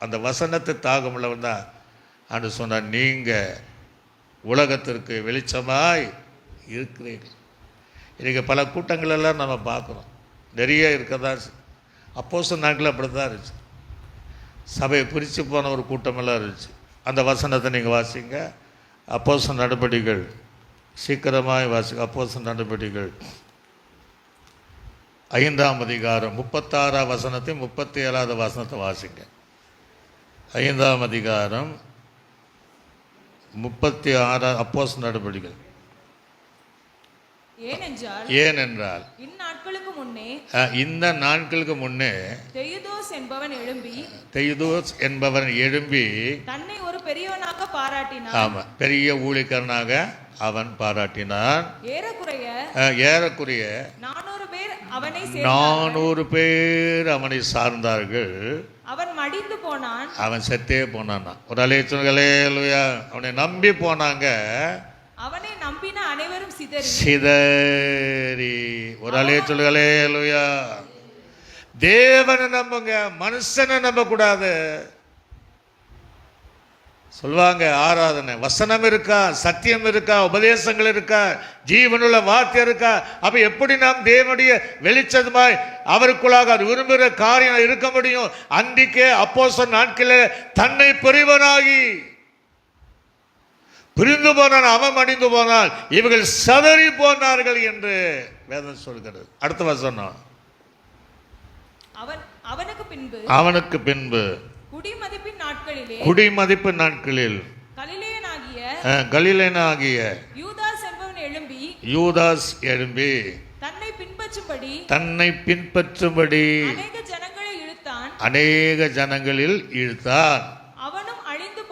அந்த வசனத்தை தாகமுள்ளவன் தான் அன்று சொன்னார், நீங்கள் உலகத்திற்கு வெளிச்சமாய் இருக்கிறீர்கள். இன்றைக்கி பல கூட்டங்களெல்லாம் நம்ம பார்க்குறோம், நிறைய இருக்கதான். அப்போஸ்தலர் நாட்களில் அப்படி தான் இருந்துச்சு. சபையை பிரித்து போன ஒரு கூட்டமெல்லாம் இருந்துச்சு. அந்த வசனத்தை நீங்கள் வாசிங்க. அப்போஸ்தலர் நடபடிகள் சீக்கிரமாய் வாசிங்க. அப்போஸ்தலர் நடபடிகள் 5ஆம் அதிகாரம் 36ஆம் வசனத்தை 37ஆவது வசனத்தை வாசிங்க. 5ஆம் அதிகாரம் 36 அப்போஸ்தலர் நடபடிகள். ஏனென்றால் இந்த நாட்களுக்கு முன்னே தெயுதோஸ் என்பவன் எழும்பி தன்னை ஒரு பெரியவனாக பாராட்டினான். ஆமா, பெரிய ஊழியக்காரனாக அவன் பாராட்டினான். ஏறக்குறைய 400 பேர் அவனை சார்ந்தார்கள். அவன் மடிந்து போனான், அவன் செத்தே போனான். ஒரு அல்லேலூயா. அவனை நம்பி போனாங்க, அவனை நம்பின அனைவரும் சிதறி. ஒரு அல்லேலூயா. தேவனை நம்புங்க, மனுஷனை நம்ப கூடாது. சொல்லுவாங்க ஆராதனை வசனம் இருக்கா, சத்தியம் இருக்கா, உபதேசங்கள் இருக்கா, ஜீவனுள்ள வார்த்தை இருக்கா, அப்ப எப்படி நாம் தேவனுடைய வெளிச்சமாய் அவருக்குள்ளாக அது விரும்புகிற காரியம் இருக்க முடியும்? அன்றைக்கே அப்போஸ்தலர் நாட்களில் தன்னை பெரியவனாகி பிரிந்து போனான், அவன் அடிந்து போனால் இவர்கள் சதறி போனார்கள் என்று வேதம் சொல்கிறது. அடுத்த வசனம், அவனுக்கு பின்பு குடிமதிப்பு நாட்களில் கலிலேயனாகிய யூதாஸ் எழும்பி தன்னை பின்பற்றும்படி அநேக ஜனங்களில் இழுத்தான். அவனும் அழிந்து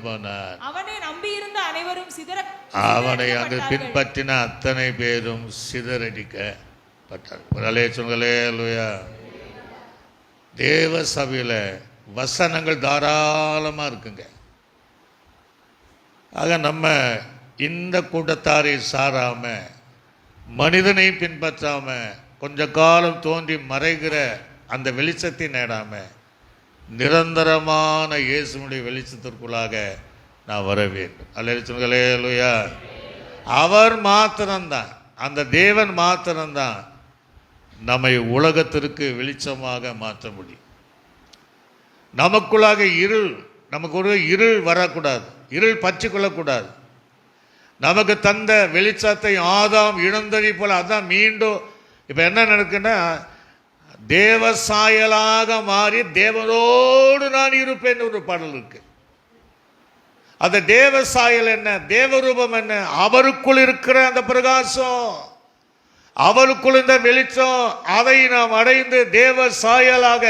போனான். அவனை அங்கு பின்பற்றின அத்தனை பேரும் சிதறடிக்கப்பட்டார். தேவ சபையில் வசனங்கள் தாராளமாக இருக்குங்க. ஆக நம்ம இந்த கூட்டத்தாரை சாராம மனிதனை பின்பற்றாம கொஞ்ச காலம் தோன்றி மறைகிற அந்த வெளிச்சத்தை நேடாம நிரந்தரமான இயேசுனுடைய வெளிச்சத்திற்குள்ளாக நான் வர வேண்டும். அல்லேலூயா. அவர் மாத்திரம்தான், அந்த தேவன் மாத்திரம்தான் நம்மை உலகத்திற்கு வெளிச்சமாக மாற்ற முடியும். நமக்குள்ளாக நமக்கு ஒரு இருள் வரக்கூடாது, இருள் பற்றி கொள்ளக்கூடாது. நமக்கு தந்த வெளிச்சத்தை ஆதாம் இழந்ததை போல அதான் மீண்டும் இப்போ என்ன நடக்குன்னா, தேவ சாயலாக மாறி தேவனோடு நான் இருப்பேன் ஒரு பாடல் இருக்கு. அந்த தேவ சாயல் என்ன, தேவரூபம் என்ன, அவருக்குள் இருக்கிற அந்த பிரகாசம், அவருக்குள் இந்த வெளிச்சம், அதை நாம் அடைந்து தேவ சாயலாக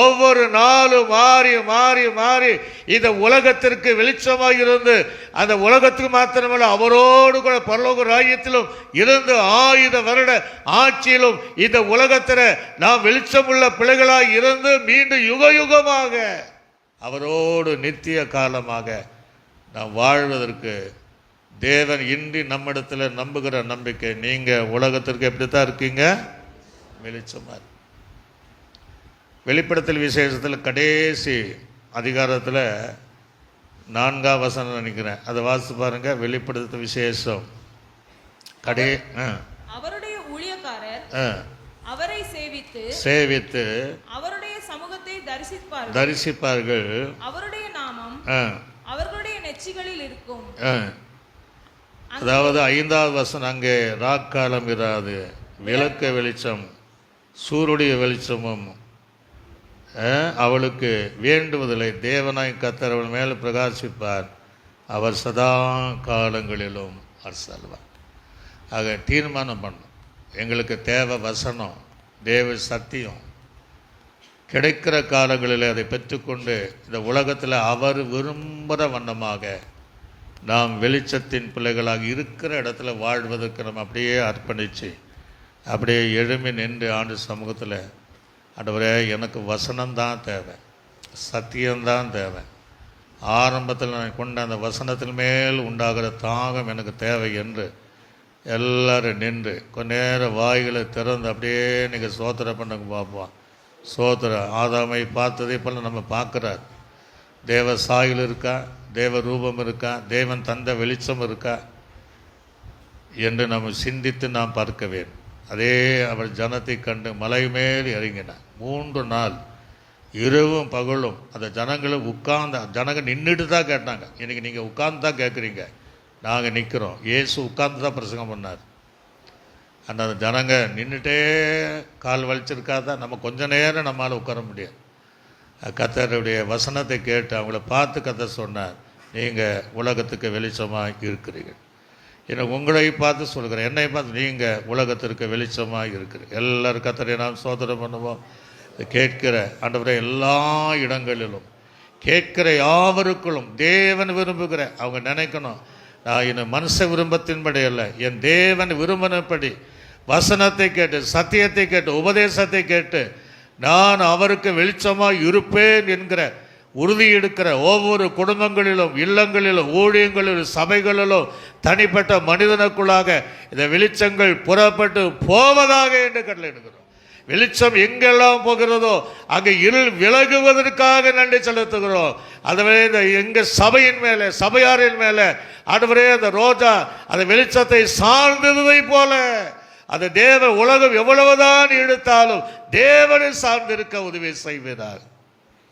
ஒவ்வொரு நாளும் மாறி மாறி மாறி இந்த உலகத்திற்கு வெளிச்சமாக இருந்து, அந்த உலகத்துக்கு மாத்திரமல்ல அவரோடு கூட பரலோக ராஜ்யத்திலும் இருந்து 1000 வருட ஆட்சியிலும் இந்த உலகத்தில் நாம் வெளிச்சமுள்ள பிள்ளைகளாக இருந்து மீண்டும் யுக யுகமாக அவரோடு நித்திய காலமாக நாம் வாழ்வதற்கு தேவன் இன்றி நம்மிடத்தில் நம்புகிற நம்பிக்கை. நீங்கள் உலகத்திற்கு எப்படித்தான் இருக்கீங்க? வெளிச்சமாக. வெளிப்படுத்தல் விசேஷத்தில் கடைசி அதிகாரத்தில் 4ஆம் வசனம் நினைக்கிறேன், அதை வாசித்து பாருங்க. வெளிப்படுத்தல் விசேஷம் அவருடைய ஊழியக்காரர் அவரை சேவித்து அவருடைய சமூகத்தை தரிசிப்பார்கள். அவருடைய நாமம் அவர்களுடைய நெற்றிகளில் இருக்கும். அதாவது 5ஆவது வசனம், அங்கே ராக்காலம் இராது, விளக்க வெளிச்சம் சூருடைய வெளிச்சமும் அவளுக்கு வேண்டுவதில்லை. தேவனாய் கர்த்தர் அவள் மேலே பிரகாசிப்பார், அவர் சதா காலங்களிலும் அரசாழ்வார். ஆக தீர்மானம் பண்ணும், எங்களுக்கு தேவை வசனம், தேவ சத்தியம். கிடைக்கிற காலங்களில் அதை பெற்றுக்கொண்டு இந்த உலகத்தில் அவர் விரும்புகிற வண்ணமாக நாம் வெளிச்சத்தின் பிள்ளைகளாக இருக்கிற இடத்துல வாழ்வதற்கு நம்ம அப்படியே அர்ப்பணித்து அப்படியே எழும்பி நின்று ஆண்டு சமூகத்தில், ஆண்டவரே எனக்கு வசனம்தான் தேவை, சத்தியம்தான் தேவை. ஆரம்பத்தில் நான் கொண்ட அந்த வசனத்தின் மேல் உண்டாகிற தாகம் எனக்கு தேவை என்று எல்லோரும் நின்று கொஞ்ச நேரம் வாய்களை திறந்து அப்படியே நீங்கள் சோத்திரம் பண்ணுங்க பார்ப்போம். சோத்திரம் ஆதாமை பார்த்ததே போல் நம்ம பார்க்குறார். தேவ சாயல் இருக்கா, தேவ ரூபம் இருக்கா, தேவன் தந்த வெளிச்சம் இருக்கா என்று நம்ம சிந்தித்து நாம் பார்க்க வேண்டும். அதே அவர் ஜனத்தை கண்டு மலை மேல் இறங்கினார். 3 நாள் இரவும் பகலும் அந்த ஜனங்களும் ஜனங்க நின்றுட்டு தான் கேட்டாங்க. இன்றைக்கி நீங்கள் உட்கார்ந்து தான் கேட்குறீங்க, நாங்கள் நிற்கிறோம். இயேசு உட்கார்ந்து தான் பிரசங்கம் பண்ணார். அந்த ஜனங்க நின்றுட்டே கால் வலிச்சிருக்காதா, நம்ம கொஞ்ச நேரம் நம்மளால் உட்கார முடியாது. கர்த்தருடைய வசனத்தை கேட்டு அவங்கள பார்த்து கர்த்தர் சொன்னார், நீங்கள் உலகத்துக்கு வெளிச்சமாக இருக்கிறீர்கள். எனக்கு உங்களை பார்த்து சொல்கிறேன், என்னை பார்த்து நீங்கள் உலகத்திற்கு வெளிச்சமாக இருக்கிறீர்கள். எல்லோரும் கர்த்தரை நாம் சோதனம் பண்ணுவோம். கேட்கிற ஆண்டவரே எல்லா இடங்களிலும் கேட்கிற யாவருக்குள்ளும் தேவன் விரும்புகிற அவங்க நினைக்கணும், நான் என் மனுஷ விரும்பத்தின்படி அல்ல, என் தேவன் விரும்பினபடி வசனத்தை கேட்டு சத்தியத்தை கேட்டு உபதேசத்தை கேட்டு நான் அவருக்கு வெளிச்சமாக இருப்பேன் என்கிற உறுதி எடுக்கிற ஒவ்வொரு குடும்பங்களிலும் இல்லங்களிலும் ஊழியங்களிலும் சபைகளிலும் தனிப்பட்ட மனிதனுக்குள்ளாக இந்த வெளிச்சங்கள் புறப்பட்டு போவதாக என்று கட்டளையிடுகிறோம். வெளிச்சம் எங்கெல்லாம் போகிறதோ அங்கே இருள் விலகுவதற்காக நன்றி செலுத்துகிறோம். அதுவே இந்த எங்கள் சபையின் மேலே சபையாரின் மேலே ஆண்டவரே அந்த ரோஜா அந்த வெளிச்சத்தை சார்ந்ததை போல அந்த தேவ உலகம் எவ்வளவுதான் எடுத்தாலும் தேவனை சார்ந்திருக்க உதவி செய்வதாக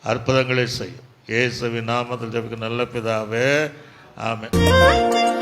அற்புதங்களை செய்யும். இயேசுவின் நாமத்தில் ஜெபிக்கும் நல்ல பிதாவே, ஆமென்.